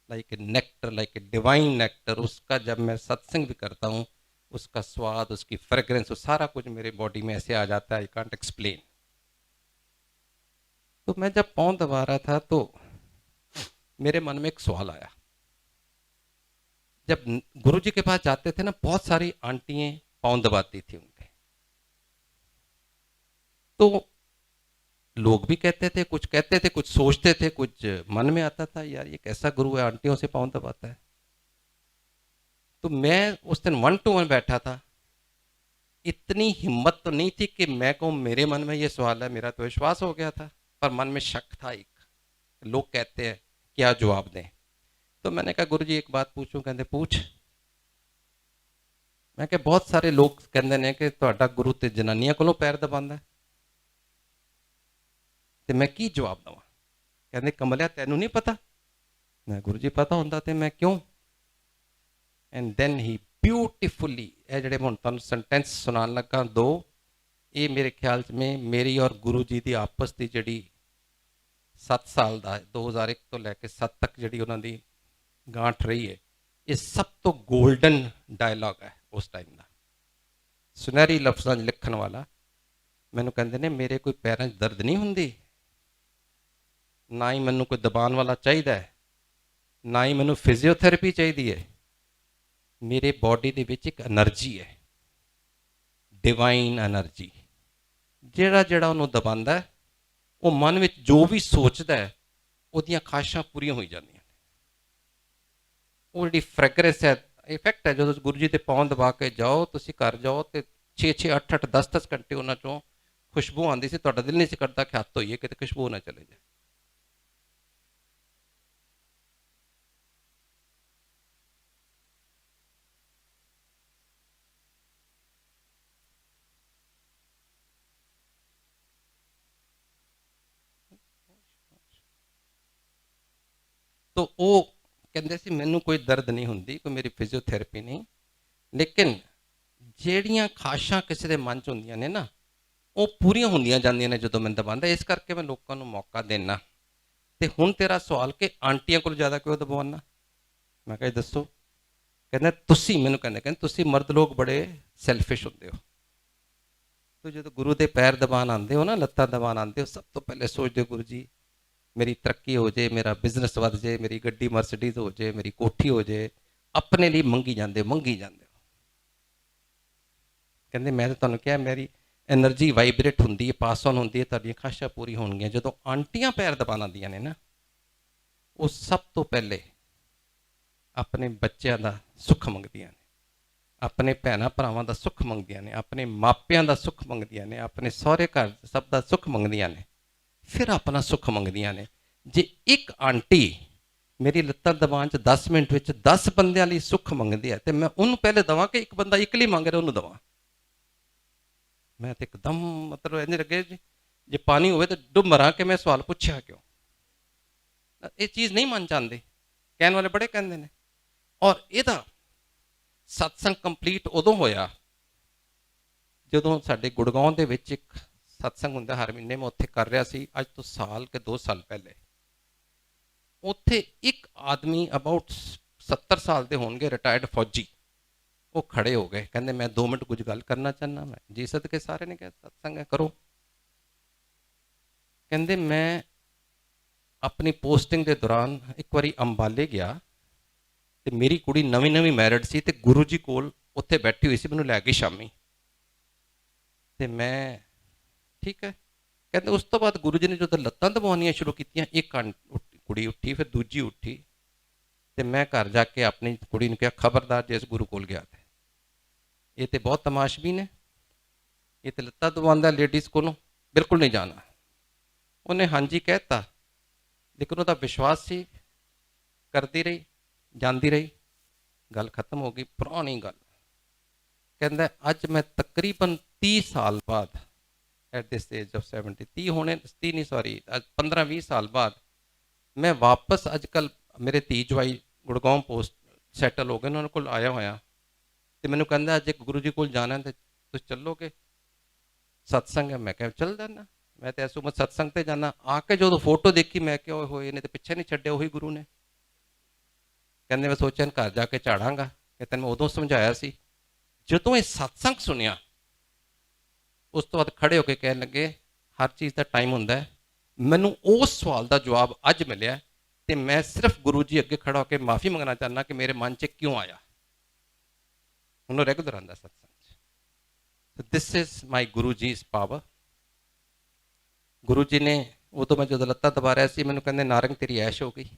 like a nectar, like a divine nectar, उसका जब मैं सत्संग भी करता हूँ, उसका स्वाद, उसकी फ्रेग्रेंस, वो सारा कुछ मेरे बॉडी में ऐसे आ जाता है, आई कांट एक्सप्लेन। तो मैं जब पाँव दबा रहा था तो मेरे मन में एक सवाल आया। जब गुरु जी के पास जाते थे ना, बहुत सारी आंटियां पाँव दबाती थी उनके। तो लोग भी कहते थे, कुछ कहते थे, कुछ सोचते थे, कुछ मन में आता था यार ये कैसा गुरु है आंटियों से पाँव दबाता है। तो मैं उस दिन 1-to-1 बैठा था। इतनी हिम्मत तो नहीं थी कि मैं कहूँ मेरे मन में ये सवाल है, मेरा तो विश्वास हो गया था, पर मन में शक था एक, लोग कहते हैं क्या जवाब दें। तो मैंने कहा गुरु जी एक बात पूछूं? कहते पूछ। मैं कहा बहुत सारे लोग कहते ने कि ਤੁਹਾਡਾ गुरु तो जनानियां को पैर दबांदा है, तो मैं की जवाब दवा? कहते कमलिया तेनू नहीं पता? मैं गुरु जी पता होंदा ते मैं क्यों। एंड देन ही ब्यूटीफुली ए ਜਿਹੜੇ मैं ਤੁਹਾਨੂੰ सेंटेंस सुनान लगा दो, ये मेरे ख्याल में मेरी और गुरु जी की आपस की जड़ी 7 ਸਾਲ ਦਾ 2001 ਤੋਂ ਲੈ ਕੇ 7 ਤੱਕ ਜਿਹੜੀ ਉਹਨਾਂ ਦੀ ਗਾਂਠ ਰਹੀ ਹੈ, ਇਹ ਸਭ ਤੋਂ ਗੋਲਡਨ ਡਾਇਲੌਗ ਹੈ ਉਸ ਟਾਈਮ ਦਾ। ਸੁਨਹਿਰੀ ਲਫ਼ਜ਼ਾਂ 'ਚ ਲਿਖਣ ਵਾਲਾ। ਮੈਨੂੰ ਕਹਿੰਦੇ ਨੇ ਮੇਰੇ ਕੋਈ ਪੈਰਾਂ 'ਚ ਦਰਦ ਨਹੀਂ ਹੁੰਦੀ, ਨਾ ਹੀ ਮੈਨੂੰ ਕੋਈ ਦਬਾਉਣ ਵਾਲਾ ਚਾਹੀਦਾ ਹੈ, ਨਾ ਹੀ ਮੈਨੂੰ ਫਿਜ਼ੀਓਥੈਰੇਪੀ ਚਾਹੀਦੀ ਹੈ। ਮੇਰੇ ਬਾਡੀ ਦੇ ਵਿੱਚ ਇੱਕ એનર્ਜੀ ਹੈ, ਡਿਵਾਈਨ એનર્ਜੀ। ਜਿਹੜਾ ਜਿਹੜਾ ਉਹਨੂੰ ਦਬਾਉਂਦਾ ਉਹ ਮਨ ਵਿੱਚ ਜੋ ਵੀ ਸੋਚਦਾ ਹੈ ਉਹਦੀਆਂ ਖਾਹਿਸ਼ਾਂ ਪੂਰੀਆਂ ਹੋਈ ਜਾਂਦੀਆਂ ਨੇ। ਉਹ ਜਿਹੜੀ ਫ੍ਰੈਗਰੈਂਸ ਹੈ, ਇਫੈਕਟ ਹੈ, ਜਦੋਂ ਗੁਰੂ ਜੀ ਦੇ ਪਾਉਂ ਦਬਾ ਕੇ ਜਾਓ, ਤੁਸੀਂ ਘਰ ਜਾਓ ਤੇ 6-6 8-8 10-10 ਘੰਟੇ ਉਹਨਾਂ ਚੋਂ ਖੁਸ਼ਬੂ ਆਉਂਦੀ ਸੀ। ਤੁਹਾਡਾ ਦਿਲ ਨਹੀਂ ਸੀ ਕਰਦਾ ਕਿ ਹੱਥ ਧੋਈਏ ਕਿਤੇ ਖੁਸ਼ਬੂ ਨਾ ਚਲੇ ਜਾਏ। ਤੋ ਉਹ ਕਹਿੰਦੇ ਸੀ ਮੈਨੂੰ ਕੋਈ ਦਰਦ ਨਹੀਂ ਹੁੰਦੀ, ਕੋਈ ਮੇਰੀ ਫਿਜ਼ੀਓਥੈਰੇਪੀ ਨਹੀਂ, ਲੇਕਿਨ ਜਿਹੜੀਆਂ ਖਾਹਿਸ਼ਾਂ ਕਿਸੇ ਦੇ ਮਨ 'ਚ ਹੁੰਦੀਆਂ ਨੇ ਨਾ, ਉਹ ਪੂਰੀਆਂ ਹੁੰਦੀਆਂ ਜਾਂਦੀਆਂ ਨੇ ਜਦੋਂ ਮੈਂ ਦਬਾਉਂਦਾ। ਇਸ ਕਰਕੇ ਮੈਂ ਲੋਕਾਂ ਨੂੰ ਮੌਕਾ ਦੇਣਾ। ਤੇ ਹੁਣ ਤੇਰਾ ਸਵਾਲ ਕਿ ਆਂਟੀਆਂ ਕੋਲ ਜ਼ਿਆਦਾ ਕਿਉਂ ਦਬਾਉਣਾ, ਮੈਂ ਕਿਹਾ ਦੱਸੋ। ਕਹਿੰਦਾ ਤੁਸੀਂ ਮੈਨੂੰ ਕਹਿੰਦੇ ਤੁਸੀਂ ਮਰਦ ਲੋਕ ਬੜੇ ਸੈਲਫਿਸ਼ ਹੁੰਦੇ ਹੋ। ਤੋ ਜਦੋਂ ਗੁਰੂ ਦੇ ਪੈਰ ਦਬਾਉਣ ਆਉਂਦੇ ਹੋ ਨਾ, ਲੱਤਾਂ ਦਬਾਉਣ ਆਉਂਦੇ ਹੋ, ਸਭ ਤੋਂ ਪਹਿਲੇ ਸੋਚਦੇ ਹੋ ਗੁਰੂ ਜੀ ਮੇਰੀ ਤਰੱਕੀ ਹੋ ਜਾਏ, ਮੇਰਾ ਬਿਜ਼ਨਸ ਵੱਧ ਜਾਏ, ਮੇਰੀ ਗੱਡੀ ਮਰਸੀਡੀਜ਼ ਹੋ ਜਾਏ, ਮੇਰੀ ਕੋਠੀ ਹੋ ਜਾਏ। ਆਪਣੇ ਲਈ ਮੰਗੀ ਜਾਂਦੇ ਹੋ। ਕਹਿੰਦੇ ਮੈਂ ਤਾਂ ਤੁਹਾਨੂੰ ਕਿਹਾ ਮੇਰੀ એનર્ਜੀ ਵਾਈਬ੍ਰੇਟ ਹੁੰਦੀ ਹੈ, ਪਾਸ ਔਨ ਹੁੰਦੀ ਹੈ, ਤੁਹਾਡੀਆਂ ਖਾਹਿਸ਼ਾਂ ਪੂਰੀ ਹੋਣਗੀਆਂ। ਜਦੋਂ ਆਂਟੀਆਂ ਪੈਰ ਦਬਾਉਣ ਆਉਂਦੀਆਂ ਨੇ ਨਾ, ਉਹ ਸਭ ਤੋਂ ਪਹਿਲੇ ਆਪਣੇ ਬੱਚਿਆਂ ਦਾ ਸੁੱਖ ਮੰਗਦੀਆਂ ਨੇ, ਆਪਣੇ ਭੈਣਾਂ ਭਰਾਵਾਂ ਦਾ ਸੁੱਖ ਮੰਗਦੀਆਂ ਨੇ, ਆਪਣੇ ਮਾਪਿਆਂ ਦਾ ਸੁੱਖ ਮੰਗਦੀਆਂ ਨੇ, ਆਪਣੇ ਸਹੁਰੇ ਘਰ ਸਭ ਦਾ ਸੁੱਖ ਮੰਗਦੀਆਂ ਨੇ, ਫਿਰ ਆਪਣਾ ਸੁੱਖ ਮੰਗਦੀਆਂ ਨੇ। ਜੇ ਇੱਕ ਆਂਟੀ ਮੇਰੀ ਲੱਤਾਂ ਦਬਾਉਣ 'ਚ 10 ਮਿੰਟ ਵਿੱਚ 10 ਬੰਦਿਆਂ ਲਈ ਸੁੱਖ ਮੰਗਦੀ ਹੈ, ਤੇ ਮੈਂ ਉਹਨੂੰ ਪਹਿਲੇ ਦੇਵਾਂ ਕਿ ਇੱਕ ਬੰਦਾ ਇੱਕ ਲਈ ਮੰਗ ਰਿਹਾ ਉਹਨੂੰ ਦੇਵਾਂ। ਮੈਂ ਤਾਂ ਇੱਕਦਮ ਮਤਲਬ ਇੰਝ ਲੱਗੇ ਜੇ ਪਾਣੀ ਹੋਵੇ ਤਾਂ ਡੁੱਬ ਮਰਾਂ ਕਿ ਮੈਂ ਸਵਾਲ ਪੁੱਛਿਆ ਕਿਉਂ। ਇਹ ਚੀਜ਼ ਨਹੀਂ ਮੰਨ ਜਾਂਦੇ, ਕਹਿਣ ਵਾਲੇ ਬੜੇ ਕਹਿੰਦੇ ਨੇ। ਔਰ ਇਹਦਾ ਸਤਸੰਗ ਕੰਪਲੀਟ ਉਦੋਂ ਹੋਇਆ ਜਦੋਂ ਸਾਡੇ ਗੁੜਗਾਉਂ ਦੇ ਵਿੱਚ ਇੱਕ ਸਤਸੰਗ ਹੁੰਦਾ ਹਰ ਮਹੀਨੇ, ਮੈਂ ਉੱਥੇ ਕਰ ਰਿਹਾ ਸੀ ਅੱਜ ਤੋਂ ਸਾਲ ਕੇ 2 ਸਾਲ ਪਹਿਲੇ। ਉੱਥੇ ਇੱਕ ਆਦਮੀ ਅਬਾਊਟ 70 ਸਾਲ ਦੇ ਹੋਣਗੇ, ਰਿਟਾਇਰਡ ਫੌਜੀ, ਉਹ ਖੜੇ ਹੋ ਗਏ, ਕਹਿੰਦੇ ਮੈਂ 2 ਮਿੰਟ ਕੁਝ ਗੱਲ ਕਰਨਾ ਚਾਹੁੰਦਾ। ਮੈਂ ਜੀ ਸਦਕੇ, ਸਾਰੇ ਨੇ ਕਿਹਾ ਸਤਸੰਗ ਹੈ ਕਰੋ। ਕਹਿੰਦੇ ਮੈਂ ਆਪਣੀ ਪੋਸਟਿੰਗ ਦੇ ਦੌਰਾਨ ਇੱਕ ਵਾਰੀ ਅੰਬਾਲੇ ਗਿਆ ਤੇ ਮੇਰੀ ਕੁੜੀ ਨਵੀਂ ਨਵੀਂ ਮੈਰਿਡ ਸੀ ਤੇ ਗੁਰੂ ਜੀ ਕੋਲ ਉੱਥੇ ਬੈਠੀ ਹੋਈ ਸੀ, ਮੈਨੂੰ ਲੈ ਗਈ ਸ਼ਾਮੀ ਤੇ ਮੈਂ ਠੀਕ ਹੈ। ਕਹਿੰਦੇ ਉਸ ਤੋਂ ਬਾਅਦ ਗੁਰੂ ਜੀ ਨੇ ਜਦੋਂ ਲੱਤਾਂ ਦਬਾਉਣੀਆਂ ਸ਼ੁਰੂ ਕੀਤੀਆਂ, ਇੱਕ ਕੁੜੀ ਉੱਠੀ, ਫਿਰ ਦੂਜੀ ਉੱਠੀ, ਤੇ ਮੈਂ ਘਰ ਜਾ ਕੇ ਆਪਣੀ ਕੁੜੀ ਨੂੰ ਕਿਹਾ ਖਬਰਦਾਰ ਜੇ ਇਸ ਗੁਰੂ ਕੋਲ ਗਿਆ ਤੇ ਇਹ ਤੇ ਬਹੁਤ ਤਮਾਸ਼ਬੀਨ ਹੈ, ਇਹ ਤੇ ਲੱਤਾਂ ਦਬਾਉਂਦਾ ਲੇਡੀਜ਼ ਕੋਲੋਂ, ਬਿਲਕੁਲ ਨਹੀਂ ਜਾਣਾ। ਉਹਨੇ ਹਾਂਜੀ ਕਹਿਤਾ, ਲੇਕਿਨ ਉਹਦਾ ਵਿਸ਼ਵਾਸ ਸੀ, ਕਰਦੀ ਰਹੀ, ਜਾਂਦੀ ਰਹੀ, ਗੱਲ ਖਤਮ ਹੋ ਗਈ। ਪੁਰਾਣੀ ਗੱਲ। ਕਹਿੰਦਾ ਅੱਜ ਮੈਂ ਤਕਰੀਬਨ 30 ਸਾਲ ਬਾਅਦ ਐਟ ਦਿਸ ਏਜ ਆਫ 70, 30 ਹੋਣੇ, 30 ਨਹੀਂ ਸੌਰੀ, ਅੱਜ 15-20 ਸਾਲ ਬਾਅਦ ਮੈਂ ਵਾਪਸ, ਅੱਜ ਕੱਲ੍ਹ ਮੇਰੇ ਧੀ ਜਵਾਈ ਗੁੜਗਾਉਂ ਪੋਸਟ ਸੈਟਲ ਹੋ ਗਏ, ਉਹਨਾਂ ਕੋਲ ਆਇਆ ਹੋਇਆ, ਤੇ ਮੈਨੂੰ ਕਹਿੰਦਾ ਅੱਜ ਗੁਰੂ ਜੀ ਕੋਲ ਜਾਣਾ ਤੇ ਤੁਸੀਂ ਚੱਲੋਗੇ, ਸਤਸੰਗ ਹੈ। ਮੈਂ ਕਿਹਾ ਚੱਲ ਜਾਣਾ, ਮੈਂ ਤਾਂ ਇਸ ਉਮਰ ਸਤਸੰਗ ਤੇ ਜਾਣਾ। ਆ ਕੇ ਜਦੋਂ ਫੋਟੋ ਦੇਖੀ ਮੈਂ ਕਿਹਾ ਓਏ ਹੋਏ, ਇਹਨੇ ਤੇ ਪਿੱਛੇ ਨਹੀਂ ਛੱਡਿਆ, ਉਹੀ ਗੁਰੂ ਨੇ। ਕਹਿੰਦੇ ਮੈਂ ਸੋਚਿਆ ਘਰ ਜਾ ਕੇ ਝਾੜਾਂਗਾ, ਕਿ ਤੈਨੂੰ ਮੈਂ ਉਦੋਂ ਸਮਝਾਇਆ ਸੀ। ਜਦੋਂ ਇਹ ਸਤਸੰਗ ਸੁਣਿਆ ਉਸ ਤੋਂ ਬਾਅਦ ਖੜੇ ਹੋ ਕੇ ਕਹਿਣ ਲੱਗੇ ਹਰ ਚੀਜ਼ ਦਾ ਟਾਈਮ ਹੁੰਦਾ ਹੈ। ਮੈਨੂੰ ਉਸ ਸਵਾਲ ਦਾ ਜਵਾਬ ਅੱਜ ਮਿਲਿਆ ਤੇ ਮੈਂ ਸਿਰਫ ਗੁਰੂ ਜੀ ਅੱਗੇ ਖੜਾ ਹੋ ਕੇ ਮਾਫੀ ਮੰਗਣਾ ਚਾਹੁੰਦਾ ਕਿ ਮੇਰੇ ਮਨ 'ਚ ਕਿਉਂ ਆਇਆ। ਹੁਣ ਉਹ ਰੈਗੂਲਰ ਆਉਂਦਾ ਸਤਸੰਗ 'ਚ। This is my Guru ਜੀ's power. Guru ji ਨੇ ਉਦੋਂ ਮੈਂ ਜਦੋਂ ਲੱਤਾਂ ਦਬਾ ਰਿਹਾ ਸੀ, ਮੈਨੂੰ ਕਹਿੰਦੇ ਨਾਰੰਗ ਤੇਰੀ ਐਸ਼ ਹੋ ਗਈ।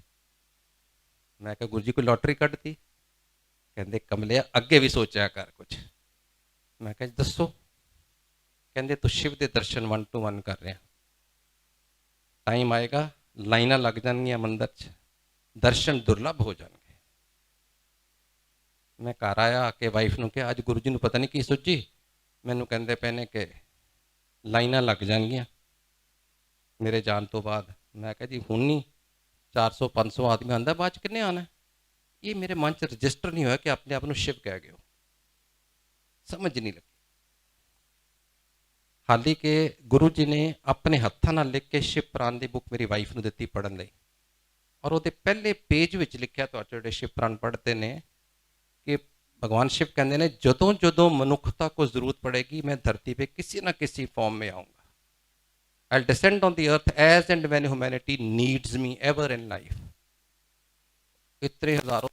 ਮੈਂ ਕਿਹਾ ਗੁਰੂ ਜੀ ਕੋਈ ਲੋਟਰੀ ਕੱਢਤੀ। ਕਹਿੰਦੇ ਕਮਲਿਆ ਅੱਗੇ ਵੀ ਸੋਚਿਆ ਕਰ ਕੁਝ। ਮੈਂ ਕਿਹਾ ਦੱਸੋ। ਕਹਿੰਦੇ ਤੂੰ ਸ਼ਿਵ ਦੇ ਦਰਸ਼ਨ 1 to 1 ਕਰ ਰਿਹਾ, ਟਾਈਮ ਆਏਗਾ ਲਾਈਨਾਂ ਲੱਗ ਜਾਣਗੀਆਂ ਮੰਦਰ 'ਚ, ਦਰਸ਼ਨ ਦੁਰਲਭ ਹੋ ਜਾਣਗੇ। ਮੈਂ ਘਰ ਆਇਆ, ਆ ਕੇ ਵਾਈਫ ਨੂੰ ਕਿਹਾ ਅੱਜ ਗੁਰੂ ਜੀ ਨੂੰ ਪਤਾ ਨਹੀਂ ਕੀ ਸੋਚੀ, ਮੈਨੂੰ ਕਹਿੰਦੇ ਪਏ ਨੇ ਕਿ ਲਾਈਨਾਂ ਲੱਗ ਜਾਣਗੀਆਂ ਮੇਰੇ ਜਾਣ ਤੋਂ ਬਾਅਦ। ਮੈਂ ਕਿਹਾ ਜੀ ਹੁਣ ਨਹੀਂ, 400-500 ਆਦਮੀ ਆਉਂਦਾ, ਬਾਅਦ 'ਚ ਕਿੰਨੇ ਆਉਣਾ। ਇਹ ਮੇਰੇ ਮਨ 'ਚ ਰਜਿਸਟਰ ਨਹੀਂ ਹੋਇਆ ਕਿ ਆਪਣੇ ਆਪ ਨੂੰ ਸ਼ਿਵ ਕਹਿ ਗਏ ਹੋ, ਸਮਝ ਨਹੀਂ ਲੱਗੀ। हाल ही के गुरु जी ने अपने हत्थां नाल लिख के शिव पुराण की बुक मेरी वाइफ ਨੂੰ ਦਿੱਤੀ ਪੜਨ ਲਈ, ਔਰ ਉਹਦੇ ਪਹਿਲੇ ਪੇਜ ਵਿੱਚ ਲਿਖਿਆ, ਤੁਹਾਡੇ ਜਿਹੜੇ शिव पुराण पढ़ते ने, कि भगवान शिव कहते हैं जदों जदों मनुखता को जरूरत पड़ेगी मैं धरती पे किसी ना किसी फॉर्म में आऊँगा। I descend on the earth as and when humanity needs me ever in life. इतने हजारों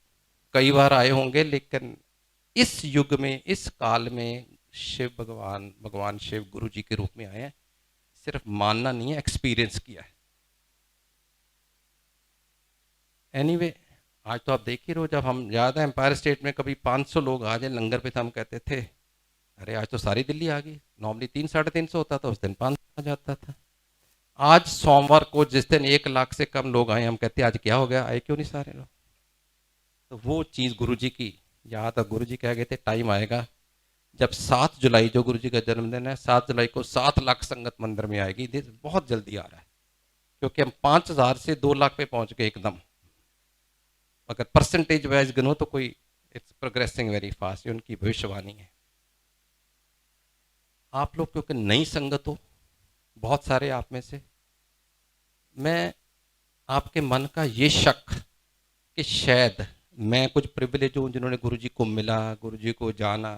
कई बार आए होंगे, लेकिन इस युग में, इस काल में शिव भगवान शिव गुरु जी के रूप में आए हैं। सिर्फ मानना नहीं है, एक्सपीरियंस किया है। एनीवे, आज तो आप देख ही रहे हो, जब हम याद है एम्पायर स्टेट में कभी 500 लोग आ जाए लंगर पे, तो हम कहते थे अरे आज तो सारी दिल्ली आ गई। नॉर्मली 300-350 होता था, उस दिन 500 आ जाता था। आज सोमवार को जिस दिन 1 लाख से कम लोग आए, हम कहते आज क्या हो गया, आए क्यों नहीं सारे लोग। तो वो चीज़ गुरु जी की याद है। गुरु जी कह गए थे टाइम आएगा जब 7 जुलाई, जो गुरु जी का जन्मदिन है, 7 जुलाई को 7 लाख संगत मंदिर में आएगी। बहुत जल्दी आ रहा है, क्योंकि हम 5,000 से 2 लाख पे पहुंच गए एकदम। अगर परसेंटेज वाइज गिनो तो कोई इट्स प्रोग्रेसिंग वेरी फास्ट, ये उनकी भविष्यवाणी है। आप लोग क्योंकि नई संगत हो, बहुत सारे आप में से, मैं आपके मन का ये शक कि शायद मैं कुछ प्रिविलेज हूँ जिन्होंने गुरु जी को मिला, गुरु जी को जाना,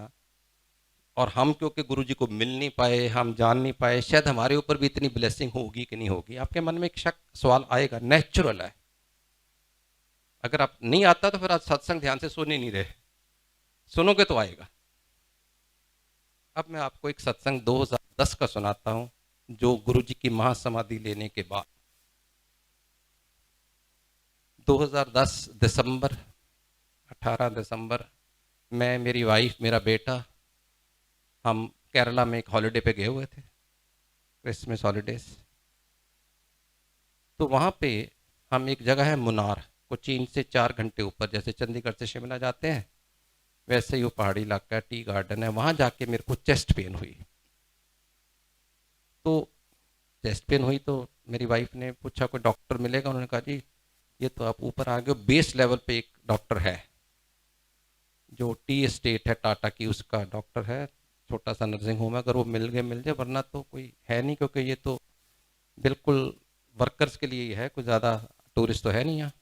और हम क्योंकि गुरु जी को मिल नहीं पाए, हम जान नहीं पाए, शायद हमारे ऊपर भी इतनी ब्लेसिंग होगी कि नहीं होगी। आपके मन में एक शक, सवाल आएगा, नेचुरल है। अगर आप नहीं आता तो फिर आज सत्संग ध्यान से सुन ही नहीं रहे, सुनोगे तो आएगा। अब मैं आपको एक सत्संग 2010 का सुनाता हूं, जो गुरु जी की महासमाधि लेने के बाद 2010 दिसंबर, 18 दिसंबर, मैं, मेरी वाइफ, मेरा बेटा, हम केरला में एक हॉलिडे पे गए हुए थे, क्रिसमस हॉलीडेज। तो वहाँ पे हम, एक जगह है मुनार, कोचीन से 4 घंटे ऊपर, जैसे चंडीगढ़ से शिमला जाते हैं वैसे ही वो पहाड़ी इलाका है, टी गार्डन है। वहाँ जाके मेरे को चेस्ट पेन हुई। तो चेस्ट पेन हुई तो मेरी वाइफ ने पूछा कोई डॉक्टर मिलेगा। उन्होंने कहा जी ये तो आप ऊपर आ गए, बेस लेवल पे एक डॉक्टर है जो टी एस्टेट है टाटा की, उसका डॉक्टर है, छोटा सा नर्सिंग होम है, अगर वो मिल जाए, वरना तो कोई है नहीं, क्योंकि ये तो बिल्कुल वर्कर्स के लिए ही है, कोई ज़्यादा टूरिस्ट तो है नहीं यहाँ।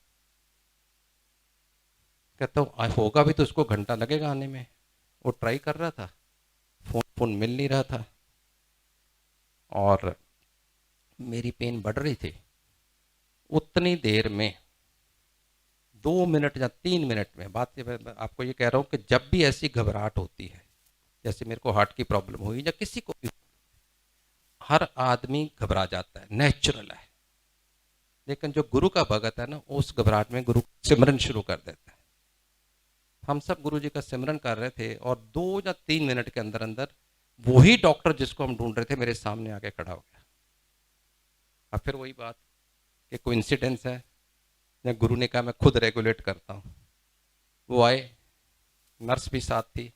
कहता हूँ होगा भी तो उसको घंटा लगेगा आने में। वो ट्राई कर रहा था, फोन मिल नहीं रहा था, और मेरी पेन बढ़ रही थी। उतनी देर में 2 मिनट या 3 मिनट में, बात मैं आपको ये कह रहा हूँ कि जब भी ऐसी घबराहट होती है, जैसे मेरे को हार्ट की प्रॉब्लम हुई या किसी को भी, हर आदमी घबरा जाता है, नेचुरल है। लेकिन जो गुरु का भगत है ना, उस घबराहट में गुरु सिमरन शुरू कर देता है। हम सब गुरु जी का सिमरन कर रहे थे, और 2 या 3 मिनट के अंदर अंदर वही डॉक्टर जिसको हम ढूंढ रहे थे मेरे सामने आके खड़ा हो गया। अब फिर वही बात कि कोइंसिडेंस है या गुरु ने कहा मैं खुद रेगुलेट करता हूँ। वो आए, नर्स भी साथ थी।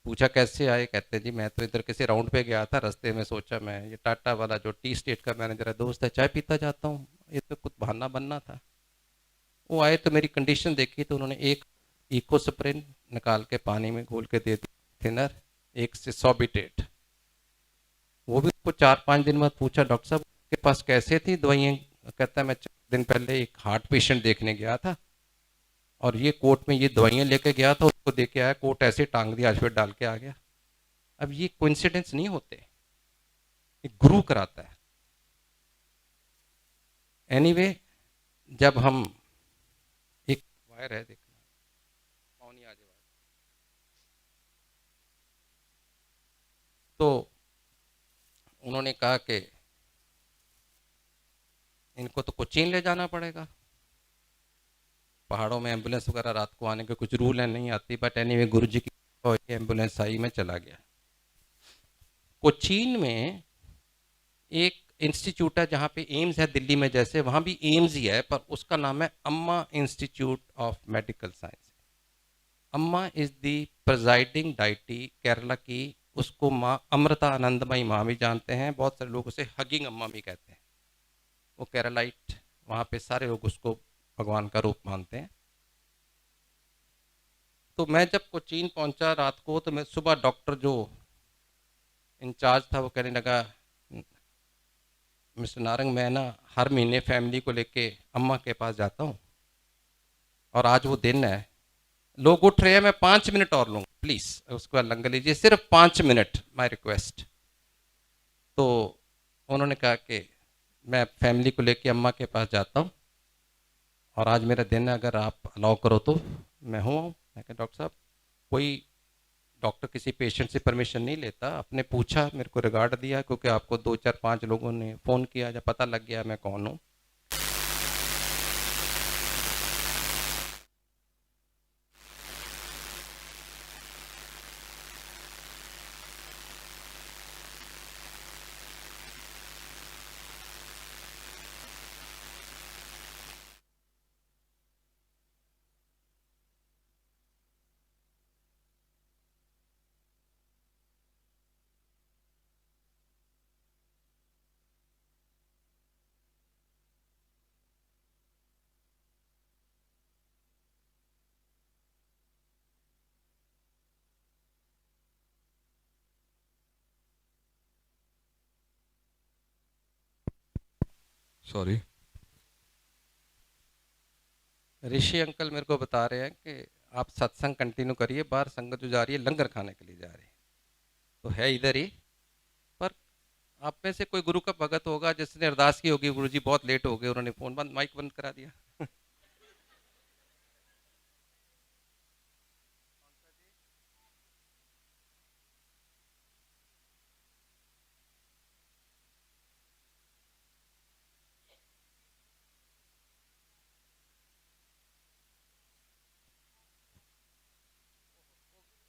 पूछा कैसे आए, कहते जी मैं तो इधर किसी राउंड पे गया था, रास्ते में सोचा मैं ये टाटा वाला जो टी स्टेट का मैनेजर है, दोस्त है, चाय पीता जाता हूँ, ये तो कुछ बहाना बनना था। वो आए तो मेरी कंडीशन देखी, तो उन्होंने एक इकोस्प्रिन निकाल के पानी में घोल के दे दी, थिनर, एक से सॉबिटेट। वो भी उसको 4-5 दिन बाद पूछा डॉक्टर साहब के पास कैसे थी दवाइयाँ, कहता है मैं 4 दिन पहले एक हार्ट पेशेंट देखने गया था, और ये कोट में ये दवाइयाँ लेके गया था, उसको दे के आया, कोट ऐसे टांग दिया, आज फिर डाल के आ गया। अब ये कोइंसिडेंस नहीं होते, ये गुरु कराता है। एनीवे, जब हम, एक वायर है देखना, कौन ही आ जाए, तो उन्होंने कहा कि इनको तो कोचीन ले जाना पड़ेगा, पहाड़ों में एम्बुलेंस वगैरह रात को आने के कुछ रूल है, नहीं आती, बट एनीवे गुरु जी की एम्बुलेंस आई, में चला गया। कोचीन में एक इंस्टीट्यूट है जहाँ पे एम्स है दिल्ली में, जैसे वहाँ भी एम्स ही है, पर उसका नाम है अम्मा इंस्टीट्यूट ऑफ मेडिकल साइंस। अम्मा is the presiding deity Kerala की, उसको माँ अमृता आनंदमयी माँ भी जानते हैं, बहुत सारे लोग उसे हगिंग अम्मा भी कहते हैं। वो केरलाइट, वहाँ पे सारे लोग उसको भगवान का रूप मानते हैं। तो मैं जब कोचीन पहुंचा रात को, तो मैं सुबह डॉक्टर जो इंचार्ज था, वो कहने लगा, मिस्टर नारंग, मैं ना हर महीने फैमिली को लेके अम्मा के पास जाता हूँ, और आज वो दिन है, लोग उठ रहे हैं, मैं 5 मिनट और लूँगा प्लीज़, उसको लंगर लीजिए, सिर्फ 5 मिनट, माई रिक्वेस्ट। तो उन्होंने कहा कि मैं फैमिली को लेके अम्मा के पास जाता हूँ, और आज मेरा दिन है, अगर आप अलाउ करो तो मैं हूँ। मैं कहा, डॉक्टर साहब, कोई डॉक्टर किसी पेशेंट से परमिशन नहीं लेता, आपने पूछा, मेरे को रिगार्ड दिया, क्योंकि आपको 2 4 5 लोगों ने फ़ोन किया, जब पता लग गया मैं कौन हूँ। सॉरी। ऋषि अंकल मेरे को बता रहे हैं कि आप सत्संग कंटिन्यू करिए, बाहर संगत जो जा रही है लंगर खाने के लिए जा रही है, तो है इधर ही। पर आप में से कोई गुरु का भगत होगा जिसने अरदास की होगी, गुरु जी बहुत लेट हो गए, उन्होंने फोन बंद, माइक बंद करा दिया।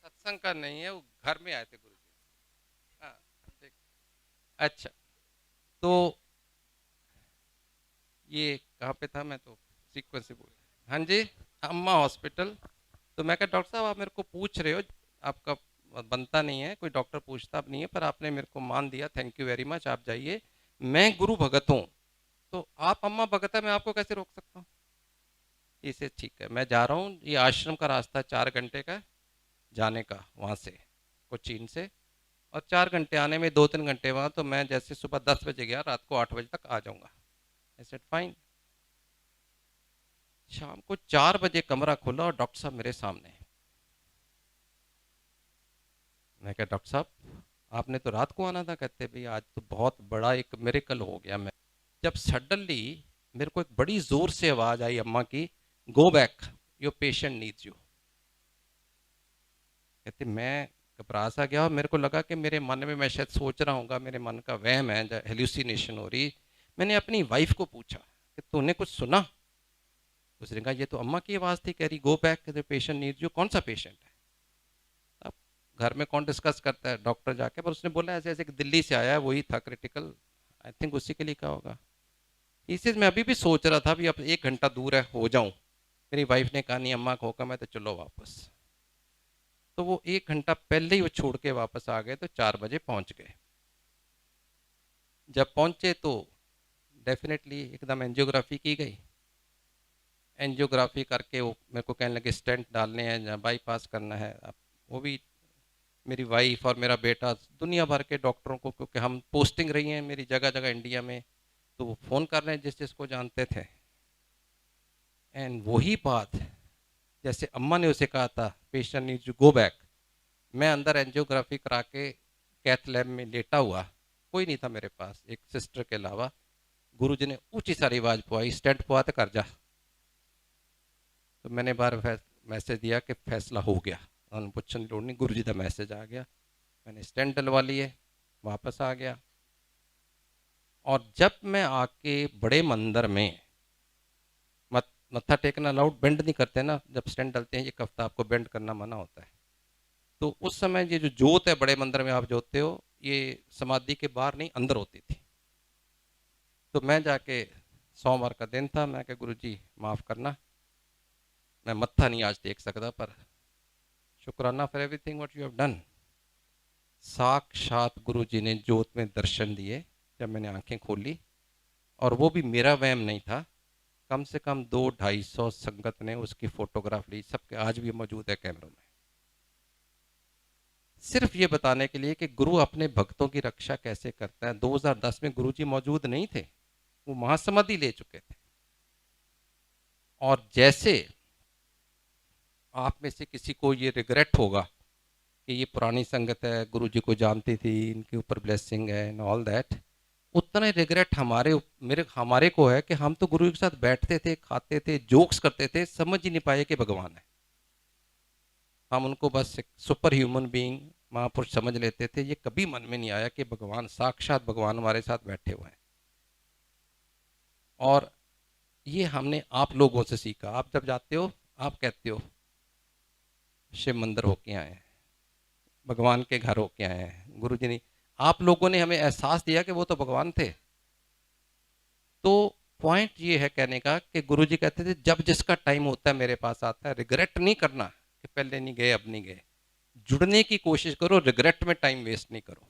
सत्संग का नहीं है, वो घर में आए थे गुरु जी। हाँ, ठीक। अच्छा, तो ये कहाँ पे था, मैं तो सीक्वेंस से बोल, हाँ जी, अम्मा हॉस्पिटल। तो मैं कहा, डॉक्टर साहब आप मेरे को पूछ रहे हो, आपका बनता नहीं है, कोई डॉक्टर पूछता नहीं है, पर आपने मेरे को मान दिया, थैंक यू वेरी मच, आप जाइए, मैं गुरु भगत हूँ, तो आप अम्मा भगत है, मैं आपको कैसे रोक सकता हूँ। इसे ठीक है, मैं जा रहा हूँ, ये आश्रम का रास्ता 4 घंटे का जाने का वहाँ से, कोचीन से, और 4 घंटे आने में, 2 3 घंटे वहाँ, तो मैं जैसे सुबह 10 बजे गया, रात को 8 बजे तक आ जाऊँगा। I said fine. शाम को 4 बजे कमरा खुला और डॉक्टर साहब मेरे सामने। मैं कहा, डॉक्टर साहब आपने तो रात को आना था। कहते भाई आज तो बहुत बड़ा एक मिरेकल हो गया। मैं जब सडनली मेरे को एक बड़ी जोर से आवाज आई अम्मा की, go back, your patient needs you. कहते मैं घबरा सा गया और मेरे को लगा कि मेरे मन में मैं शायद सोच रहा हूँ, मेरे मन का वहम है, हेल्यूसिनेशन हो रही। मैंने अपनी वाइफ को पूछा कि तूने कुछ सुना। उसने कहा ये तो अम्मा की आवाज़ थी, कह रही go back, patient needs you. कौन सा पेशेंट है? अब घर में कौन डिस्कस करता है, डॉक्टर जाके। पर उसने बोला ऐसे ऐसे दिल्ली से आया है, वही था क्रिटिकल, आई थिंक उसी के लिए क्या होगा। इसी मैं अभी भी सोच रहा था भी अब 1 घंटा दूर है, हो जाऊं। मेरी वाइफ ने कहा नहीं अम्मा को होगा, मैं तो चलो वापस। तो वो 1 घंटा पहले ही वो छोड़ के वापस आ गए, तो 4 बजे पहुंच गए। जब पहुंचे तो डेफिनेटली एकदम एंजियोग्राफी की गई। एंजियोग्राफी करके वो मेरे को कहने लगे स्टेंट डालने हैं, बाईपास करना है। अब वो भी मेरी वाइफ और मेरा बेटा दुनिया भर के डॉक्टरों को, क्योंकि हम पोस्टिंग रही हैं मेरी जगह जगह इंडिया में, तो वो फ़ोन कर रहे हैं जिस जिसको जानते थे। एंड वही बात जैसे अम्मा ने उसे कहा था, patient needs to go back. मैं अंदर एंजियोग्राफी करा के कैथ लैब में लेटा हुआ, कोई नहीं था मेरे पास एक सिस्टर के अलावा। गुरुजी ने ऊंची सारी आवाज़ पुआई, स्टेंट पुआ तो कर जा। तो मैंने बार मैसेज दिया कि फैसला हो गया, उन्होंने पूछने की लोड़ नहीं, गुरुजी का मैसेज आ गया। मैंने स्टेंट डलवा लिए, वापस आ गया। और जब मैं आके बड़े मंदिर में मत्था टेकना अलाउड, बेंड नहीं करते ना जब स्टेंट डलते हैं, एक हफ्ता आपको बेंड करना मना होता है। तो उस समय ये जो जोत है बड़े मंदिर में आप जोतते हो, ये समाधि के बाहर नहीं अंदर होती थी। तो मैं जाके, सोमवार का दिन था, मैं कहा गुरु जी माफ़ करना, मैं मत्था नहीं आज टेक सकता, पर शुक्राना for everything what you have done. साक्षात गुरु जी ने जोत में दर्शन दिए जब मैंने आंखें खोली, और वो भी मेरा वहम नहीं था। कम से कम 200-250 संगत ने उसकी फोटोग्राफ ली, सबके आज भी मौजूद है कैमरों में। सिर्फ ये बताने के लिए कि गुरु अपने भक्तों की रक्षा कैसे करता है। 2010 में गुरु जी मौजूद नहीं थे, वो महासमाधि ले चुके थे। और जैसे आप में से किसी को ये रिग्रेट होगा कि ये पुरानी संगत है, गुरु जी को जानती थी, इनके ऊपर ब्लेसिंग है एंड ऑल दैट, उतना ही रिग्रेट हमारे को है कि हम तो गुरु जी के साथ बैठते थे, खाते थे, जोक्स करते थे, समझ ही नहीं पाए कि भगवान है। हम उनको बस एक सुपर ह्यूमन बीइंग, महापुरुष समझ लेते थे। ये कभी मन में नहीं आया कि भगवान, साक्षात भगवान हमारे साथ बैठे हुए हैं। और ये हमने आप लोगों से सीखा। आप जब जाते हो आप कहते हो शिव मंदिर होके आए हैं, भगवान के घर होके आए हैं। गुरु जी ने, आप लोगों ने हमें एहसास दिया कि वो तो भगवान थे। तो पॉइंट ये है कहने का कि गुरु जी कहते थे जब जिसका टाइम होता है मेरे पास आता है। रिग्रेट नहीं करना कि पहले नहीं गए अब नहीं गए, जुड़ने की कोशिश करो, रिग्रेट में टाइम वेस्ट नहीं करो।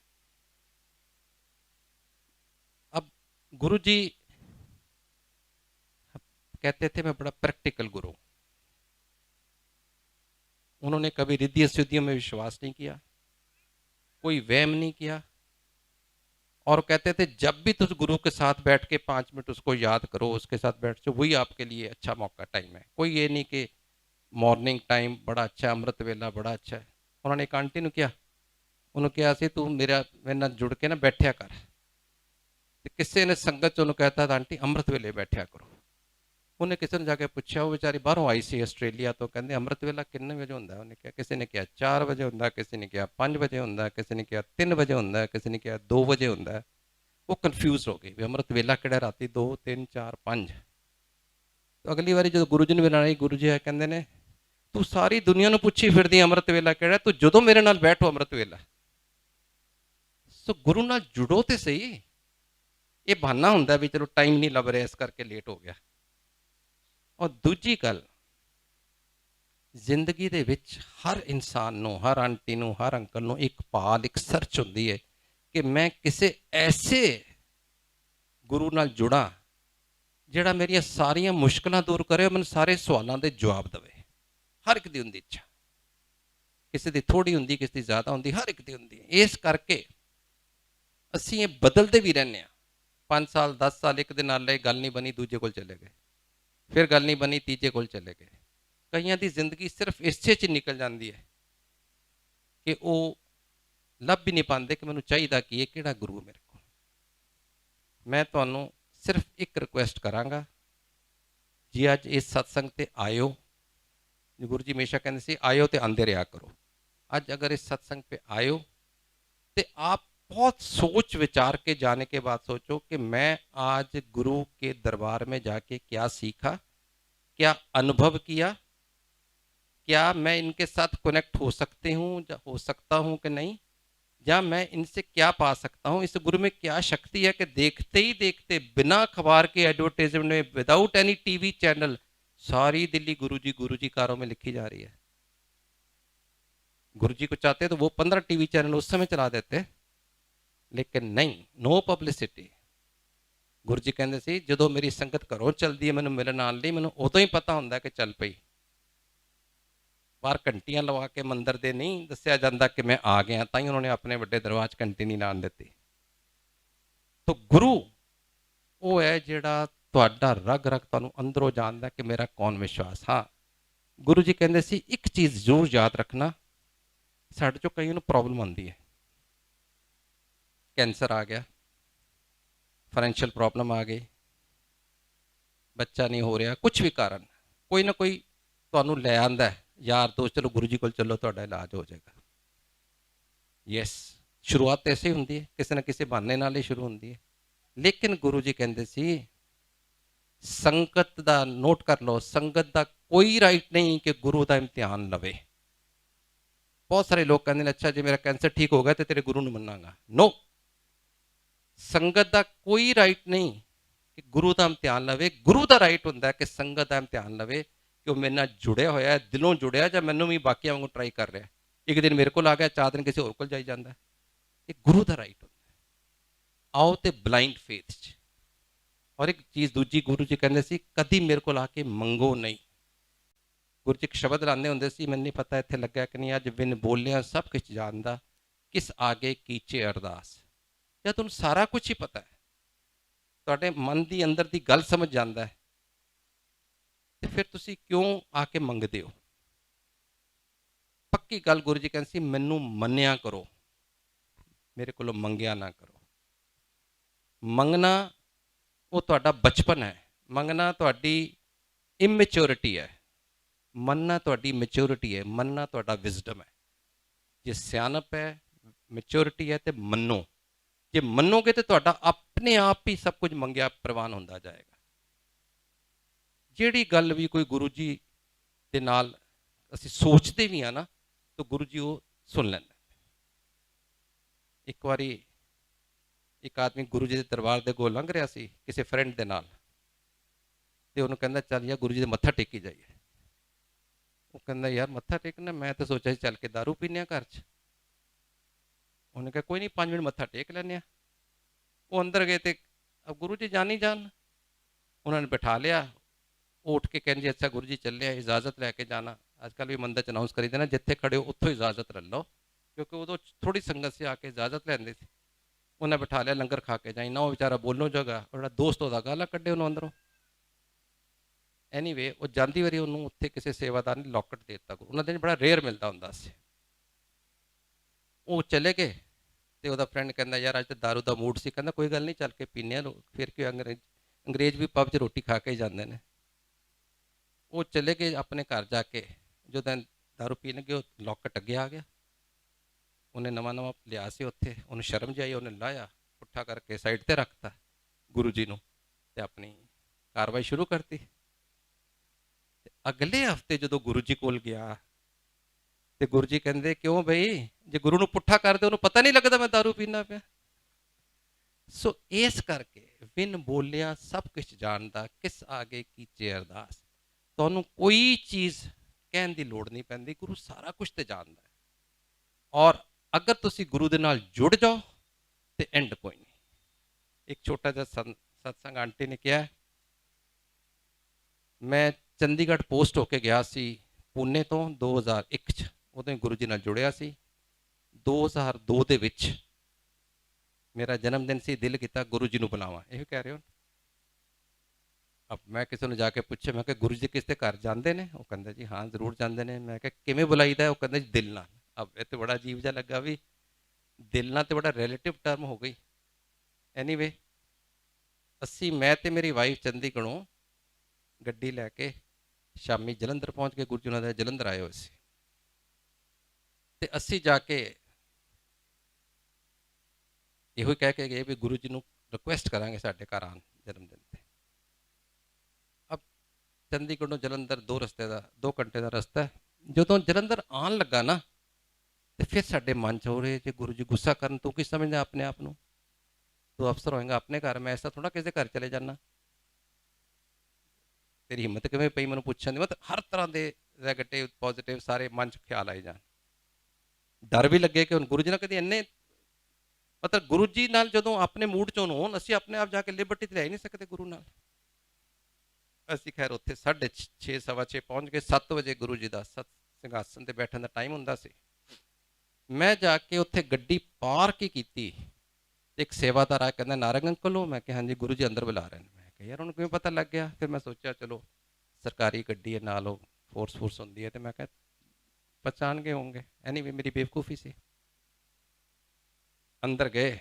अब गुरु जी कहते थे मैं बड़ा प्रैक्टिकल गुरु। उन्होंने कभी रिद्धि सिद्धियों में विश्वास नहीं किया, कोई वहम नहीं किया। और कहते थे जब भी तुम गुरु के साथ बैठ के 5 मिनट उसको याद करो, उसके साथ बैठ जाओ, वही आपके लिए अच्छा मौका टाइम है। कोई ये नहीं कि मॉर्निंग टाइम बड़ा अच्छा, अमृत वेला बड़ा अच्छा है। उन्होंने एक आंटी ने किया, उन्होंने कहा सी तू मेरे नाल जुड़ के ना बैठया कर। ते किसी ने संगत चों कहता था आंटी अमृत वेले बैठया करो। उन्हें किसी ने जाके पूछा, वो बेचारी बाहरों आई सी आस्ट्रेलिया तो, कहते अमृत वेला किन्ने बजे होंगे? उन्हें कहा, किसी ने कहा 4 बजे होंगे, किसी ने कहा 5 बजे होंगे, किसी ने कहा 3 बजे होंगे, किसी ने कहा 2 बजे होंगे। वो कन्फ्यूज हो गई भी अमृत वेला कि राती 2 3 4 5। तो अगली बारी जो गुरु जी ने बुलाया, गुरु जी कहते ने तू सारी दुनिया ਨੂੰ ਪੁੱਛੀ ਫਿਰਦੀ अमृत वेला ਕਿਹੜਾ, ਤੂੰ ਜਦੋਂ ਮੇਰੇ ਨਾਲ ਬੈਠੋ अमृत वेला। सो गुरु ਨਾਲ जुड़ो तो सही। ये बहाना ਹੁੰਦਾ भी चलो टाइम नहीं ਲੱਭ ਰਿਹਾ इस करके लेट हो गया। और दूजी गल, जिंदगी दे विच हर इंसान नूं, हर आंटी नूं, हर अंकल नूं एक भाल, एक सर्च हुंदी है कि मैं किसी ऐसे गुरु नाल जुड़ा जिहड़ा मेरियां सारियां मुश्किलां दूर करे, मैनूं सारे सवालों के जवाब देवे। हर एक दी हुंदी इच्छा, किसी दी थोड़ी हुंदी, किसी दी ज़्यादा हुंदी, हर एक दी हुंदी। इस करके असीं ये बदलते भी रहने। 5 साल 10 साल एक दिन नाल गल नहीं बनी, दूजे कोल चले गए, फिर गल नहीं बनी, तीजे कोल चले गए। कईयां दी जिंदगी सिर्फ इसे च निकल जाती है कि वो लभ भी नहीं पाते कि मैनूं चाहिदा कि ये किहड़ा गुरु है मेरे को। मैं तुहानूं सिर्फ एक रिक्वेस्ट करांगा जी, अज इस सत्संग ते आयो। गुरु जी हमेशा कहते सी आयो तो आंदे रहा करो। अज अगर इस सत्संग पे आयो तो आप बहुत सोच विचार के जाने के बाद सोचो कि मैं आज गुरु के दरबार में जाके क्या सीखा, क्या अनुभव किया, क्या मैं इनके साथ कनेक्ट हो सकती हूँ, हो सकता हूँ कि नहीं, या मैं इनसे क्या पा सकता हूँ। इस गुरु में क्या शक्ति है कि देखते ही देखते बिना अखबार के एडवर्टाइजमेंट में, विदाउट एनी टीवी चैनल, सारी दिल्ली गुरु जी कारों में लिखी जा रही है। गुरु जी को चाहते तो वो 15 टीवी चैनल उस समय चला देते, लेकिन नहीं, नो पब्लिसिटी। गुरु जी कहते सी जो मेरी संगत घरों चलती है मैनू मिलन आने लई, मैनू उदों ही पता होंदा कि चल पई। बाहर घंटियां लवा के मंदिर दे नहीं दस्सिया जाता कि मैं आ गया, तां ही उन्होंने अपने वड्डे दरबार च घंटी नहीं लाण दित्ती। तो गुरु वो है जिहड़ा तुहाडा रग रग तुहानूं अंदरों जानदा कि मेरा कौन विश्वास। हाँ, गुरु जी कहते सी एक चीज़ जरूर याद रखना, साडे चों कई नूं प्रॉब्लम आती है, कैंसर आ गया, फाइनैंशियल प्रॉब्लम आ गई, बच्चा नहीं हो रहा, कुछ भी कारण, कोई ना कोई तुहानूं लै आंदा है यार दोस्त, चलो गुरु जी को चलो तुहाडा इलाज हो जाएगा। यस, शुरुआत ऐसे ही होंदी है, किसी न किसी बहाने नाल ही शुरू होंदी है। लेकिन गुरु जी कहते सी संगत का नोट कर लो, संगत का कोई राइट नहीं कि गुरु का इम्तिहान लवे। बहुत सारे लोग कहते हैं अच्छा जी मेरा कैंसर ठीक हो गया तो तेरे गुरु नूं मन्नांगा। नो, संगत का कोई राइट नहीं कि गुरु का इम्तिहान लवे। गुरु का राइट होंदा है कि संगत का इम्तिहान लवे कि वह मेरे नाल जुड़िया होया है, दिलों जुड़िया, जां मैनूं भी बाकियां वांगू ट्राई कर रहा है। एक दिन मेरे को आ गया, 4 दिन किसी होर कोल जाई जांदा है। ये गुरु का राइट होंदा है। आओ तो ब्लाइंड फेथ च। और एक चीज़ दूजी, गुरु जी कहते सी कदी मेरे को आके मंगो नहीं। ਗੁਰੂ ਜੀ ਇੱਕ ਸ਼ਬਦ ਲਾਉਂਦੇ ਹੁੰਦੇ ਸੀ, ਮੈਨੂੰ ਨਹੀਂ ਪਤਾ ਇੱਥੇ ਲੱਗਿਆ ਕਿ ਨਹੀਂ, ਅੱਜ ਬਿਨ ਬੋਲਿਆ ਸਭ ਕੁਝ ਜਾਣਦਾ, ਕਿਸ ਆਗੇ ਕੀਚੇ ਅਰਦਾਸ। ਜਦ ਤੁਹਾਨੂੰ ਸਾਰਾ ਕੁਝ ਹੀ ਪਤਾ ਹੈ, ਤੁਹਾਡੇ ਮਨ ਦੀ ਅੰਦਰ ਦੀ ਗੱਲ ਸਮਝ ਜਾਂਦਾ ਹੈ, ਤੇ ਫਿਰ ਤੁਸੀਂ ਕਿਉਂ ਆ ਕੇ ਮੰਗਦੇ ਹੋ? ਪੱਕੀ ਗੱਲ ਗੁਰੂ ਜੀ ਕਹਿੰਦੇ ਸੀ, ਮੈਨੂੰ ਮੰਨਿਆ ਕਰੋ, ਮੇਰੇ ਕੋਲੋਂ ਮੰਗਿਆ ਨਾ ਕਰੋ। ਮੰਗਣਾ ਉਹ ਤੁਹਾਡਾ ਬਚਪਨ ਹੈ, ਮੰਗਣਾ ਤੁਹਾਡੀ ਇਮੈਚੁਰਿਟੀ ਹੈ, ਮੰਨਣਾ ਤੁਹਾਡੀ ਮੈਚੁਰਿਟੀ ਹੈ, ਮੰਨਣਾ ਤੁਹਾਡਾ ਵਿਜ਼ਡਮ ਹੈ। ਜੇ ਸਿਆਣਪ ਹੈ, ਮੈਚੁਰਿਟੀ ਹੈ, ਤੇ ਮੰਨੋ। ਜੇ ਮੰਨੋਗੇ ਤੇ ਤੁਹਾਡਾ ਆਪਣੇ ਆਪ ਹੀ ਸਭ ਕੁਝ ਮੰਗਿਆ ਪ੍ਰਵਾਨ ਹੁੰਦਾ ਜਾਏਗਾ। ਜਿਹੜੀ ਗੱਲ ਵੀ ਕੋਈ ਗੁਰੂ ਜੀ ਦੇ ਨਾਲ ਅਸੀਂ ਸੋਚਦੇ ਵੀ ਹਾਂ ਨਾ, ਤਾਂ ਗੁਰੂ ਜੀ ਉਹ ਸੁਣ ਲੈਂਦੇ। ਇੱਕ ਵਾਰੀ ਇੱਕ ਆਦਮੀ ਗੁਰੂ ਜੀ ਦੇ ਦਰਬਾਰ ਦੇ ਕੋਲ ਲੰਘ ਰਿਹਾ ਸੀ ਕਿਸੇ ਫਰੈਂਡ ਦੇ ਨਾਲ, ਤੇ ਉਹਨੂੰ ਕਹਿੰਦਾ ਚੱਲ ਯਾਰ ਗੁਰੂ ਜੀ ਦੇ ਮੱਥਾ ਟੇਕੀ ਜਾਈਏ। ਉਹ ਕਹਿੰਦਾ ਯਾਰ ਮੱਥਾ ਟੇਕਣਾ, ਮੈਂ ਤਾਂ ਸੋਚਿਆ ਸੀ ਚੱਲ ਕੇ ਦਾਰੂ ਪੀਨੇ ਆ ਘਰ 'ਚ। ਉਹਨੇ ਕਿਹਾ ਕੋਈ ਨਹੀਂ 5 ਮਿੰਟ ਮੱਥਾ ਟੇਕ ਲੈਂਦੇ ਆ। ਉਹ ਅੰਦਰ ਗਏ ਤੇ ਅਬ ਗੁਰੂ ਜੀ ਜਾਣ ਹੀ ਜਾਣ, ਉਹਨਾਂ ਨੇ ਬਿਠਾ ਲਿਆ। ਉਹ ਉੱਠ ਕੇ ਕਹਿੰਦੇ ਅੱਛਾ ਗੁਰੂ ਜੀ ਚੱਲੇ ਆ, ਇਜਾਜ਼ਤ ਲੈ ਕੇ ਜਾਣਾ। ਅੱਜ ਕੱਲ੍ਹ ਵੀ ਮੰਦਰ 'ਚ ਅਨਾਉਂਸ ਕਰੀ ਦੇਣਾ, ਜਿੱਥੇ ਖੜੇ ਹੋ ਉੱਥੋਂ ਇਜਾਜ਼ਤ ਲੈ ਲਓ, ਕਿਉਂਕਿ ਉਦੋਂ ਥੋੜੀ ਸੰਗਤ ਸੀ, ਆ ਕੇ ਇਜਾਜ਼ਤ ਲੈਂਦੇ ਸੀ। ਉਹਨੇ ਬਿਠਾ ਲਿਆ, ਲੰਗਰ ਖਾ ਕੇ ਜਾਈ ਨਾ। ਉਹ ਵਿਚਾਰਾ ਬੋਲੋ ਜਗ੍ਹਾ, ਉਹ ਜਿਹੜਾ ਦੋਸਤ ਉਹਦਾ ਗਾਲਾਂ ਕੱਢੇ ਉਹਨੂੰ ਅੰਦਰੋਂ। ਐਨੀਵੇ ਉਹ ਜਾਂਦੀ ਵਾਰੀ ਉਹਨੂੰ ਉੱਥੇ ਕਿਸੇ ਸੇਵਾਦਾਰ ਨੇ ਲੋਕਟ ਦੇ ਦਿੱਤਾ। ਉਹਨਾਂ ਦਿਨ ਬੜਾ ਰੇਅਰ ਮਿਲਦਾ ਹੁੰਦਾ ਸੀ। ਉਹ ਚਲੇ ਗਏ ਤੇ ਉਹਦਾ ਫਰੈਂਡ ਕਹਿੰਦਾ ਯਾਰ ਅੱਜ ਤਾਂ ਦਾਰੂ ਦਾ ਮੂਡ ਸੀ, ਕਹਿੰਦਾ ਕੋਈ ਗੱਲ ਨਹੀਂ ਚੱਲ ਕੇ ਪੀਨੇ ਆ, ਫਿਰ ਕਿ ਅੰਗਰੇਜ਼ ਵੀ ਪਬ 'ਚ ਰੋਟੀ ਖਾ ਕੇ ਹੀ ਜਾਂਦੇ ਨੇ। ਉਹ ਚਲੇ ਗਏ ਆਪਣੇ ਘਰ ਜਾ ਕੇ, ਜਦੋਂ ਦਾਰੂ ਪੀਣ ਗਏ ਉਹ ਲੋਕਟ ਅੱਗੇ ਆ ਗਿਆ। ਉਹਨੇ ਨਵਾਂ ਲਿਆ ਸੀ, ਉੱਥੇ ਉਹਨੂੰ ਸ਼ਰਮ ਜਿਹੀ ਆਈ, ਉਹਨੇ ਲਾਇਆ, ਪੁੱਠਾ ਕਰਕੇ ਸਾਈਡ ਤੇ ਰੱਖਤਾ ਗੁਰੂ ਜੀ ਨੂੰ, ਤੇ ਆਪਣੀ ਕਾਰਵਾਈ ਸ਼ੁਰੂ ਕਰਤੀ। ਅਗਲੇ ਹਫਤੇ ਜਦੋਂ ਗੁਰੂ ਜੀ ਕੋਲ ਗਿਆ ਤੇ ਗੁਰੂ ਜੀ ਕਹਿੰਦੇ ਕਿਉਂ ਬਈ, ਜੇ ਗੁਰੂ ਨੂੰ ਪੁੱਠਾ ਕਰਦੇ ਉਹਨੂੰ ਪਤਾ ਨਹੀਂ ਲੱਗਦਾ ਮੈਂ ਦਾਰੂ ਪੀਂਦਾ ਪਿਆ। ਸੋ ਇਸ ਕਰਕੇ ਬਿਨ ਬੋਲਿਆ ਸਭ ਕੁਝ ਜਾਣਦਾ, ਕਿਸ ਆਗੇ ਕੀਚੇ ਅਰਦਾਸ। ਤੁਹਾਨੂੰ ਕੋਈ ਚੀਜ਼ ਕਹਿਣ ਦੀ ਲੋੜ ਨਹੀਂ ਪੈਂਦੀ, ਗੁਰੂ ਸਾਰਾ ਕੁਝ ਤੇ ਜਾਣਦਾ ਹੈ। ਔਰ ਅਗਰ ਤੁਸੀਂ ਗੁਰੂ ਦੇ ਨਾਲ ਜੁੜ ਜਾਓ ਤੇ ਐਂਡ ਕੋਈ ਨਹੀਂ। ਇੱਕ ਛੋਟਾ ਜਿਹਾ ਸਤਸੰਗ ਆਂਟੀ ਨੇ ਕਿਹਾ, ਮੈਂ ਚੰਡੀਗੜ੍ਹ ਪੋਸਟ ਹੋ ਕੇ ਗਿਆ ਸੀ ਪੂਨੇ ਤੋਂ 2001 'ਚ, ਉਦੋਂ ਹੀ ਗੁਰੂ ਜੀ ਨਾਲ ਜੁੜਿਆ ਸੀ। 2002 ਦੇ ਵਿੱਚ ਮੇਰਾ ਜਨਮ ਦਿਨ ਸੀ, ਦਿਲ ਕੀਤਾ ਗੁਰੂ ਜੀ ਨੂੰ ਬੁਲਾਵਾਂ। ਇਹ ਕਹਿ ਰਹੇ ਹੋ। ਅਬ ਮੈਂ ਕਿਸੇ ਨੂੰ ਜਾ ਕੇ ਪੁੱਛਿਆ, ਮੈਂ ਕਿਹਾ ਗੁਰੂ ਜੀ ਕਿਸ ਦੇ ਘਰ ਜਾਂਦੇ ਨੇ? ਉਹ ਕਹਿੰਦਾ ਜੀ ਹਾਂ ਜ਼ਰੂਰ ਜਾਂਦੇ ਨੇ। ਮੈਂ ਕਿਹਾ ਕਿਵੇਂ ਬੁਲਾਈਦਾ? ਉਹ ਕਹਿੰਦਾ ਜੀ ਦਿਲ ਨਾਲ। ਅਬ ਇਹ ਤਾਂ ਬੜਾ ਅਜੀਬ ਜਿਹਾ ਲੱਗਾ ਵੀ ਦਿਲ ਨਾਲ ਤੇ ਬੜਾ ਰਿਲੇਟਿਵ ਟਰਮ ਹੋ ਗਈ। ਐਨੀਵੇ ਮੈਂ ਤੇ ਮੇਰੀ ਵਾਈਫ ਚੰਡੀਗੜ੍ਹੋਂ ਗੱਡੀ ਲੈ ਕੇ ਸ਼ਾਮੀ ਜਲੰਧਰ ਪਹੁੰਚ ਕੇ, ਗੁਰੂ ਜੀ ਉਹਨਾਂ ਦੇ ਜਲੰਧਰ ਆਏ ਹੋਏ ਸੀ, ਤੇ ਅਸੀਂ ਜਾ ਕੇ ਇਹੋ ਹੀ ਕਹਿ ਕੇ ਗਏ ਵੀ ਗੁਰੂ ਜੀ ਨੂੰ ਰਿਕੁਐਸਟ ਕਰਾਂਗੇ ਸਾਡੇ ਘਰ ਆਉਣ ਜਨਮ ਦਿਨ ਤੇ। ਅਬ ਚੰਡੀਗੜ੍ਹੋਂ ਜਲੰਧਰ 2 ਘੰਟੇ ਦਾ ਰਸਤਾ। ਜਦੋਂ ਜਲੰਧਰ ਆਉਣ ਲੱਗਾ ਨਾ, ਤੇ ਫਿਰ ਸਾਡੇ ਮਨ 'ਚ ਹੋ ਰਹੇ ਜੇ ਗੁਰੂ ਜੀ ਗੁੱਸਾ ਕਰਨ, ਤੂੰ ਕੀ ਸਮਝਦਾ ਆਪਣੇ ਆਪ ਨੂੰ? ਤੂੰ ਅਫਸਰ ਹੋਏਗਾ ਆਪਣੇ ਘਰ, ਮੈਂ ਐਸਾ ਥੋੜਾ ਕਿਸੇ ਦੇ ਘਰ ਚਲੇ ਜਾਣਾ। ਤੇਰੀ ਹਿੰਮਤ ਕਿਵੇਂ ਪਈ ਮੈਨੂੰ ਪੁੱਛਣ ਦੀ? ਮਤਲਬ ਹਰ ਤਰ੍ਹਾਂ ਦੇ ਨੈਗੇਟਿਵ ਪੋਜ਼ਿਟਿਵ ਸਾਰੇ ਮਨ 'ਚ ਖਿਆਲ ਆਈ ਜਾਣ। ਡਰ ਵੀ ਲੱਗੇ ਕਿ ਹੁਣ ਗੁਰੂ ਜੀ ਨਾਲ ਕਦੀ ਇੰਨੇ, ਮਤਲਬ ਗੁਰੂ ਜੀ ਨਾਲ ਜਦੋਂ ਆਪਣੇ ਮੂਡ 'ਚ ਹੋਣ, ਅਸੀਂ ਆਪਣੇ ਆਪ ਜਾ ਕੇ ਲਿਬਰਟੀ ਤੇ ਲੈ ਹੀ ਨਹੀਂ ਸਕਦੇ ਗੁਰੂ ਨਾਲ। ਅਸੀਂ ਖੈਰ ਉੱਥੇ 6:30 ਸਵਾ 6 ਪਹੁੰਚ ਗਏ। 7 ਵਜੇ ਗੁਰੂ ਜੀ ਦਾ ਸਿੰਘਾਸਨ ਤੇ ਬੈਠਣ ਦਾ ਟਾਈਮ ਹੁੰਦਾ ਸੀ। ਮੈਂ ਜਾ ਕੇ ਉੱਥੇ ਗੱਡੀ ਪਾਰਕ ਹੀ ਕੀਤੀ, ਇੱਕ ਸੇਵਾਦਾਰ ਆ, ਕਹਿੰਦਾ ਨਾਰੰਗ ਅੰਕਲ ਹੋ? ਮੈਂ ਕਿਹਾ ਹਾਂਜੀ। ਗੁਰੂ ਜੀ ਅੰਦਰ ਬੁਲਾ ਰਹੇ ਨੇ। ਮੈਂ ਕਿਹਾ ਯਾਰ ਉਹਨੂੰ ਕਿਵੇਂ ਪਤਾ ਲੱਗ ਗਿਆ? ਫਿਰ ਮੈਂ ਸੋਚਿਆ ਚਲੋ ਸਰਕਾਰੀ ਗੱਡੀ ਹੈ, ਨਾਲ ਉਹ ਫੋਰਸ ਹੁੰਦੀ ਹੈ, ਤੇ ਮੈਂ ਕਿਹਾ ਪਛਾਣ ਗਏ ਹੋਣਗੇ। ਐਨੀਵੇ ਮੇਰੀ ਬੇਵਕੂਫੀ ਸੀ। ਅੰਦਰ ਗਏ,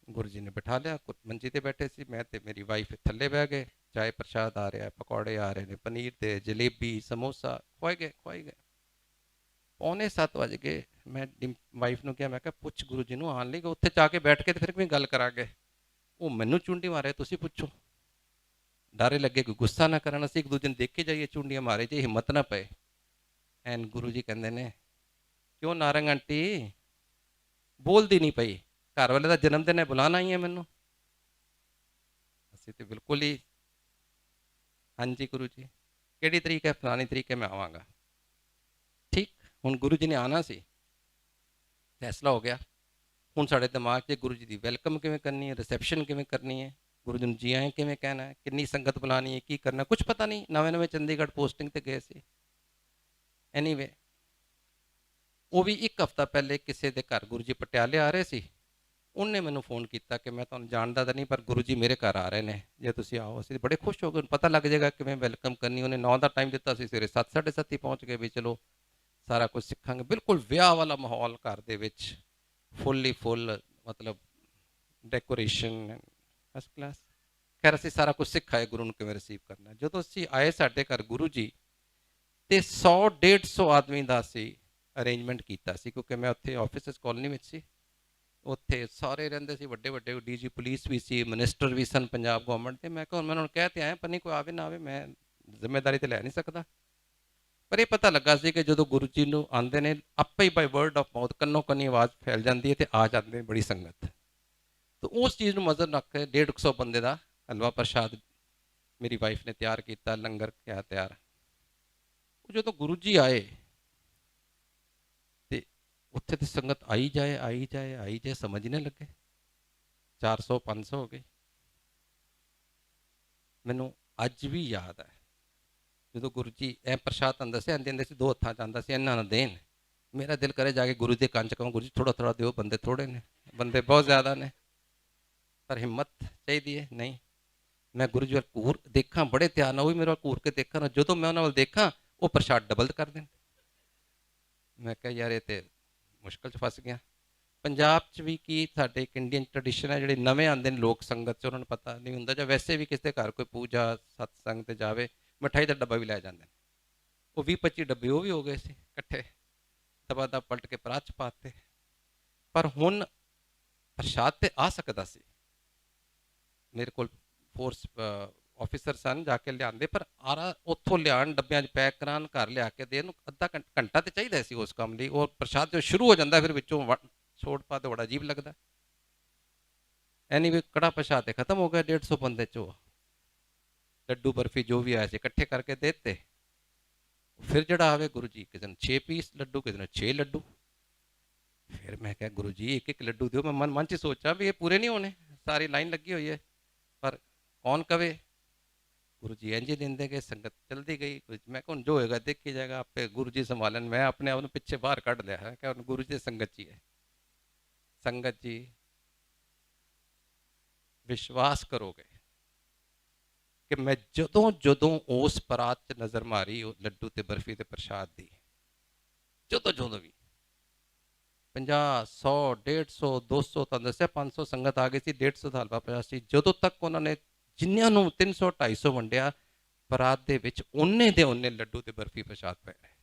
ਗੁਰੂ ਜੀ ਨੇ ਬਿਠਾ ਲਿਆ, ਮੰਜੀ ਤੇ ਬੈਠੇ ਸੀ, ਮੈਂ ਤੇ ਮੇਰੀ ਵਾਈਫ ਥੱਲੇ ਬਹਿ ਗਏ। ਚਾਏ ਪ੍ਰਸ਼ਾਦ ਆ ਰਿਹਾ, ਪਕੌੜੇ ਆ ਰਹੇ ਨੇ, ਪਨੀਰ ਦੇ, ਜਲੇਬੀ, ਸਮੋਸਾ ਖਵਾਏ ਗਏ। 6:45 ਵਜ ਗਏ। ਮੈਂ ਵਾਈਫ ਨੂੰ ਕਿਹਾ, ਮੈਂ ਕਿਹਾ ਪੁੱਛ ਗੁਰੂ ਜੀ ਨੂੰ ਆਉਣ ਲਈ, ਉੱਥੇ ਜਾ ਕੇ ਬੈਠ ਕੇ ਤੇ ਫਿਰ ਕਿਵੇਂ ਗੱਲ ਕਰਾਂਗੇ? ਉਹ ਮੈਨੂੰ ਚੁੰਡੀ ਮਾਰੇ, ਤੁਸੀਂ ਪੁੱਛੋ। ਡਰ ਲੱਗੇ ਕੋਈ ਗੁੱਸਾ ਨਾ ਕਰਨ, ਅਸੀਂ ਇੱਕ ਦੂਜੇ ਨੂੰ ਦੇਖ ਕੇ ਜਾਈਏ, ਚੁੰਡੀਆਂ ਮਾਰੇ ਜੇ ਹਿੰਮਤ ਨਾ ਪਏ। ਐਨ ਗੁਰੂ ਜੀ ਕਹਿੰਦੇ ਨੇ ਕਿਉਂ ਨਾਰੰਗ ਆਂਟੀ ਬੋਲਦੀ ਨਹੀਂ ਪਈ? ਘਰ ਵਾਲੇ ਦਾ ਜਨਮ ਦਿਨ ਹੈ, ਬੁਲਾਣਾ ਹੀ ਹੈ ਮੈਨੂੰ। ਅਸੀਂ ਤੇ ਬਿਲਕੁਲ ਹੀ ਹਾਂਜੀ ਗੁਰੂ ਜੀ ਕਿਹੜੀ ਤਰੀਕ ਹੈ? ਫਲਾਣੀ ਤਰੀਕ ਹੈ, ਮੈਂ ਆਵਾਂਗਾ। ਠੀਕ, ਹੁਣ ਗੁਰੂ ਜੀ ਨੇ ਆਉਣਾ ਸੀ, ਫੈਸਲਾ ਹੋ ਗਿਆ। ਹੁਣ ਸਾਡੇ ਦਿਮਾਗ 'ਚ ਗੁਰੂ ਜੀ ਦੀ ਵੈਲਕਮ ਕਿਵੇਂ ਕਰਨੀ ਹੈ, ਰਿਸੈਪਸ਼ਨ ਕਿਵੇਂ ਕਰਨੀ ਹੈ, ਗੁਰੂ ਜੀ ਨੂੰ ਜੀ ਆਏ ਕਿਵੇਂ ਕਹਿਣਾ ਹੈ, ਕਿੰਨੀ ਸੰਗਤ ਬੁਲਾਣੀ ਹੈ, ਕੀ ਕਰਨਾ, ਕੁਝ ਪਤਾ ਨਹੀਂ। ਨਵੇਂ ਚੰਡੀਗੜ੍ਹ ਪੋਸਟਿੰਗ ਤੇ ਗਏ ਸੀ। ਐਨੀਵੇ ਉਹ ਵੀ ਇੱਕ ਹਫ਼ਤਾ ਪਹਿਲੇ ਕਿਸੇ ਦੇ ਘਰ ਗੁਰੂ ਜੀ ਪਟਿਆਲੇ ਆ ਰਹੇ ਸੀ, ਉਹਨੇ ਮੈਨੂੰ ਫੋਨ ਕੀਤਾ ਕਿ ਮੈਂ ਤੁਹਾਨੂੰ ਜਾਣਦਾ ਤਾਂ ਨਹੀਂ ਪਰ ਗੁਰੂ ਜੀ ਮੇਰੇ ਘਰ ਆ ਰਹੇ ਨੇ, ਜੇ ਤੁਸੀਂ ਆਓ। ਅਸੀਂ ਬੜੇ ਖੁਸ਼ ਹੋ ਗਏ, ਪਤਾ ਲੱਗ ਜਾਏਗਾ ਕਿਵੇਂ ਵੈਲਕਮ ਕਰਨੀ। ਉਹਨੇ 9 ਦਾ ਟਾਈਮ ਦਿੱਤਾ ਸੀ, ਸਵੇਰੇ 7, 7:30 ਹੀ ਪਹੁੰਚ ਗਏ ਵੀ ਚਲੋ ਸਾਰਾ ਕੁਝ ਸਿੱਖਾਂਗੇ। ਬਿਲਕੁਲ ਵਿਆਹ ਵਾਲਾ ਮਾਹੌਲ ਘਰ ਦੇ ਵਿੱਚ, ਫੁੱਲ ਹੀ ਫੁੱਲ, ਮਤਲਬ ਡੈਕੋਰੇਸ਼ਨ ਫਸਟ ਕਲਾਸ। ਖੈਰ ਅਸੀਂ ਸਾਰਾ ਕੁਝ ਸਿੱਖਾਏ ਗੁਰੂ ਨੂੰ ਕਿਵੇਂ ਰਿਸੀਵ ਕਰਨਾ। ਜਦੋਂ ਅਸੀਂ ਆਏ ਸਾਡੇ ਘਰ ਗੁਰੂ ਜੀ, ਤੇ 100-150 ਆਦਮੀ ਦਾ ਅਸੀਂ ਅਰੇਂਜਮੈਂਟ ਕੀਤਾ ਸੀ, ਕਿਉਂਕਿ ਮੈਂ ਉੱਥੇ ਆਫਿਸਰਸ ਕਾਲੋਨੀ ਵਿੱਚ ਸੀ। ਉੱਥੇ ਸਾਰੇ ਰਹਿੰਦੇ ਸੀ, ਵੱਡੇ ਵੱਡੇ ਡੀਜੀ ਪੁਲਿਸ ਵੀ ਸੀ, ਮਿਨਿਸਟਰ ਵੀ ਸਨ ਪੰਜਾਬ ਗੌਰਮੈਂਟ ਦੇ। ਮੈਂ ਕਿਹਾ ਹੁਣ ਮੈਂ ਉਹਨਾਂ ਨੂੰ ਕਹਿ ਤੇ ਆਇਆ, ਪਰ ਨਹੀਂ ਕੋਈ ਆਵੇ ਨਾ ਆਵੇ, ਮੈਂ ਜ਼ਿੰਮੇਵਾਰੀ ਤੇ ਲੈ ਨਹੀਂ ਸਕਦਾ। ਪਰ ਇਹ ਪਤਾ ਲੱਗਾ ਸੀ ਕਿ ਜਦੋਂ ਗੁਰੂ ਜੀ ਨੂੰ ਆਉਂਦੇ ਨੇ, ਆਪੇ ਹੀ ਬਾਈ ਵਰਡ ਆਫ ਮਾਊਥ, ਕੰਨੋਂ ਕੰਨੀ ਆਵਾਜ਼ ਫੈਲ ਜਾਂਦੀ ਹੈ ਤੇ ਆ ਜਾਂਦੇ ਨੇ ਬੜੀ ਸੰਗਤ। ਤਾਂ ਉਸ ਚੀਜ਼ ਨੂੰ ਨਜ਼ਰ ਰੱਖ ਕੇ 150 ਬੰਦੇ ਦਾ ਹਲਵਾ ਪ੍ਰਸ਼ਾਦ ਮੇਰੀ ਵਾਈਫ ਨੇ ਤਿਆਰ ਕੀਤਾ, ਲੰਗਰ ਕਿਹਾ ਤਿਆਰ। ਉਹ ਜਦੋਂ ਗੁਰੂ ਜੀ ਆਏ ਤੇ ਉੱਥੇ ਤੇ ਸੰਗਤ ਆਈ ਜਾਏ ਆਈ ਜਾਏ ਆਈ ਜਾਏ, ਸਮਝ ਹੀ ਨਾ ਲੱਗੇ। 400 500 ਹੋ ਗਏ। ਮੈਨੂੰ ਅੱਜ ਵੀ ਯਾਦ ਹੈ ਜਦੋਂ ਗੁਰੂ ਜੀ ਇਹ ਪ੍ਰਸ਼ਾਦ ਤੁਹਾਨੂੰ ਦੱਸਿਆ ਦਿੰਦੇ ਸੀ, 2 ਹੱਥਾਂ 'ਚ ਆਉਂਦਾ ਸੀ, ਇਹਨਾਂ ਨੂੰ ਦੇਣ। ਮੇਰਾ ਦਿਲ ਕਰੇ ਜਾ ਕੇ ਗੁਰੂ ਦੇ ਕੰਨ 'ਚ ਕਹਾਂ, ਗੁਰੂ ਜੀ ਥੋੜਾ ਥੋੜਾ ਦਿਓ, ਬੰਦੇ ਥੋੜੇ ਨੇ, ਬੰਦੇ ਬਹੁਤ ਜ਼ਿਆਦਾ ਨੇ, ਪਰ ਹਿੰਮਤ ਚਾਹੀਦੀ ਹੈ। ਨਹੀਂ, ਮੈਂ ਗੁਰੂ ਜੀ ਵੱਲ ਘੂਰ ਦੇਖਾਂ, ਬੜੇ ਧਿਆਨ ਨਾਲ, ਉਹ ਵੀ ਮੇਰੇ ਵੱਲ ਘੂਰ ਕੇ ਦੇਖਾਂ ਨਾ, ਜਦੋਂ ਮੈਂ ਉਹਨਾਂ ਵੱਲ ਦੇਖਾਂ ਉਹ ਪ੍ਰਸ਼ਾਦ ਡਬਲ ਕਰ ਦੇਣ। ਮੈਂ ਕਿਹਾ ਯਾਰ ਇਹ ਤੇ ਮੁਸ਼ਕਲ 'ਚ ਫਸ ਗਿਆ। ਪੰਜਾਬ 'ਚ ਵੀ ਕੀ ਸਾਡੇ ਇੱਕ ਇੰਡੀਅਨ ਟ੍ਰੈਡੀਸ਼ਨ ਹੈ, ਜਿਹੜੇ ਨਵੇਂ ਆਉਂਦੇ ਨੇ ਲੋਕ ਸੰਗਤ 'ਚ, ਉਹਨਾਂ ਨੂੰ ਪਤਾ ਨਹੀਂ ਹੁੰਦਾ, ਜਾਂ ਵੈਸੇ ਵੀ ਕਿਸੇ ਦੇ ਘਰ ਕੋਈ ਪੂਜਾ ਸਤਸੰਗ ਤੇ ਜਾਵੇ, ਮਿਠਾਈ ਦਾ ਡੱਬਾ ਵੀ ਲੈ ਜਾਂਦੇ ਨੇ। ਉਹ 20-25 ਡੱਬੇ ਉਹ ਵੀ ਹੋ ਗਏ ਸੀ ਇਕੱਠੇ, ਦਬਾ ਦਬ ਪਲਟ ਕੇ ਪਰਾਤ 'ਚ ਪਾਤੇ। ਪਰ ਹੁਣ ਪ੍ਰਸ਼ਾਦ ਤੇ ਆ ਸਕਦਾ ਸੀ, ਮੇਰੇ ਕੋਲ ਫੋਰਸ ਆਫਿਸਰ ਸਨ, ਜਾ ਕੇ ਲਿਆਂਦੇ, ਪਰ ਆਰਾ ਉੱਥੋਂ ਲਿਆਉਣ, ਡੱਬਿਆਂ 'ਚ ਪੈਕ ਕਰਾਉਣ, ਘਰ ਲਿਆ ਕੇ ਦੇਣ ਨੂੰ ਅੱਧਾ ਘੰਟਾ ਤੇ ਚਾਹੀਦਾ ਸੀ ਉਸ ਕੰਮ ਲਈ। ਉਹ ਪ੍ਰਸ਼ਾਦ ਜੋ ਸ਼ੁਰੂ ਹੋ ਜਾਂਦਾ ਫਿਰ ਵਿੱਚੋਂ ਛੋੜ ਪਾ ਤੇ ਬੜਾ ਅਜੀਬ ਲੱਗਦਾ। ਐਨੀਵੇ ਕੜਾ ਪ੍ਰਸ਼ਾਦ ਤੇ ਖਤਮ ਹੋ ਗਿਆ 150 ਬੰਦੇ 'ਚੋਂ। ਲੱਡੂ ਬਰਫੀ ਜੋ ਵੀ ਆਇਆ ਸੀ ਇਕੱਠੇ ਕਰਕੇ ਦੇ ਦਿੱਤੇ। ਫਿਰ ਜਿਹੜਾ ਆਵੇ ਗੁਰੂ ਜੀ, ਕਿਸੇ ਨੂੰ 6 ਪੀਸ ਲੱਡੂ, ਕਿਸੇ ਨੂੰ 6 ਲੱਡੂ। ਫਿਰ ਮੈਂ ਕਿਹਾ ਗੁਰੂ ਜੀ ਇੱਕ ਇੱਕ ਲੱਡੂ ਦਿਓ। ਮੈਂ ਮਨ 'ਚ ਸੋਚਾਂ ਵੀ ਇਹ ਪੂਰੇ ਨਹੀਂ ਹੋਣੇ, ਸਾਰੀ ਲਾਈਨ ਲੱਗੀ ਹੋਈ ਹੈ, ਪਰ ਕੌਣ ਕਵੇ। ਗੁਰੂ ਜੀ ਇੰਝ ਹੀ ਦਿੰਦੇ ਗਏ, ਸੰਗਤ ਚਲਦੀ ਗਈ। ਮੈਂ ਕਿਹਾ ਹੁਣ ਜੋ ਹੋਏਗਾ ਦੇਖੀ ਜਾਏਗਾ, ਆਪੇ ਗੁਰੂ ਜੀ ਸੰਭਾਲਣ। ਮੈਂ ਆਪਣੇ ਆਪ ਨੂੰ ਪਿੱਛੇ ਬਾਹਰ ਕੱਢ ਲਿਆ ਹੈ ਕਿ ਹੁਣ ਗੁਰੂ ਜੀ ਸੰਗਤ ਜੀ ਹੈ। ਸੰਗਤ ਜੀ ਵਿਸ਼ਵਾਸ ਕਰੋਗੇ ਕਿ ਮੈਂ ਜਦੋਂ ਜਦੋਂ ਉਸ ਪਰਾਤ 'ਚ ਨਜ਼ਰ ਮਾਰੀ, ਉਹ ਲੱਡੂ ਤੇ ਬਰਫੀ ਤੇ ਪ੍ਰਸ਼ਾਦ ਦੀ, ਜਦੋਂ ਜਦੋਂ ਵੀ 50 100 150 200, ਤੁਹਾਨੂੰ ਦੱਸਿਆ 500 ਸੰਗਤ ਆ ਗਈ ਸੀ, 150 ਦਾ ਹਲਵਾ ਪਿਆ ਸੀ। ਜਦੋਂ ਤੱਕ ਉਹਨਾਂ ਨੇ ਜਿੰਨਿਆਂ ਨੂੰ 300 250 ਵੰਡਿਆ, ਪਰਾਤ ਦੇ ਵਿੱਚ ਉਹਨੇ ਦੇ ਉਹਨੇ ਲੱਡੂ ਤੇ ਬਰਫੀ ਪ੍ਰਸ਼ਾਦ ਪਏ ਰਹੇ।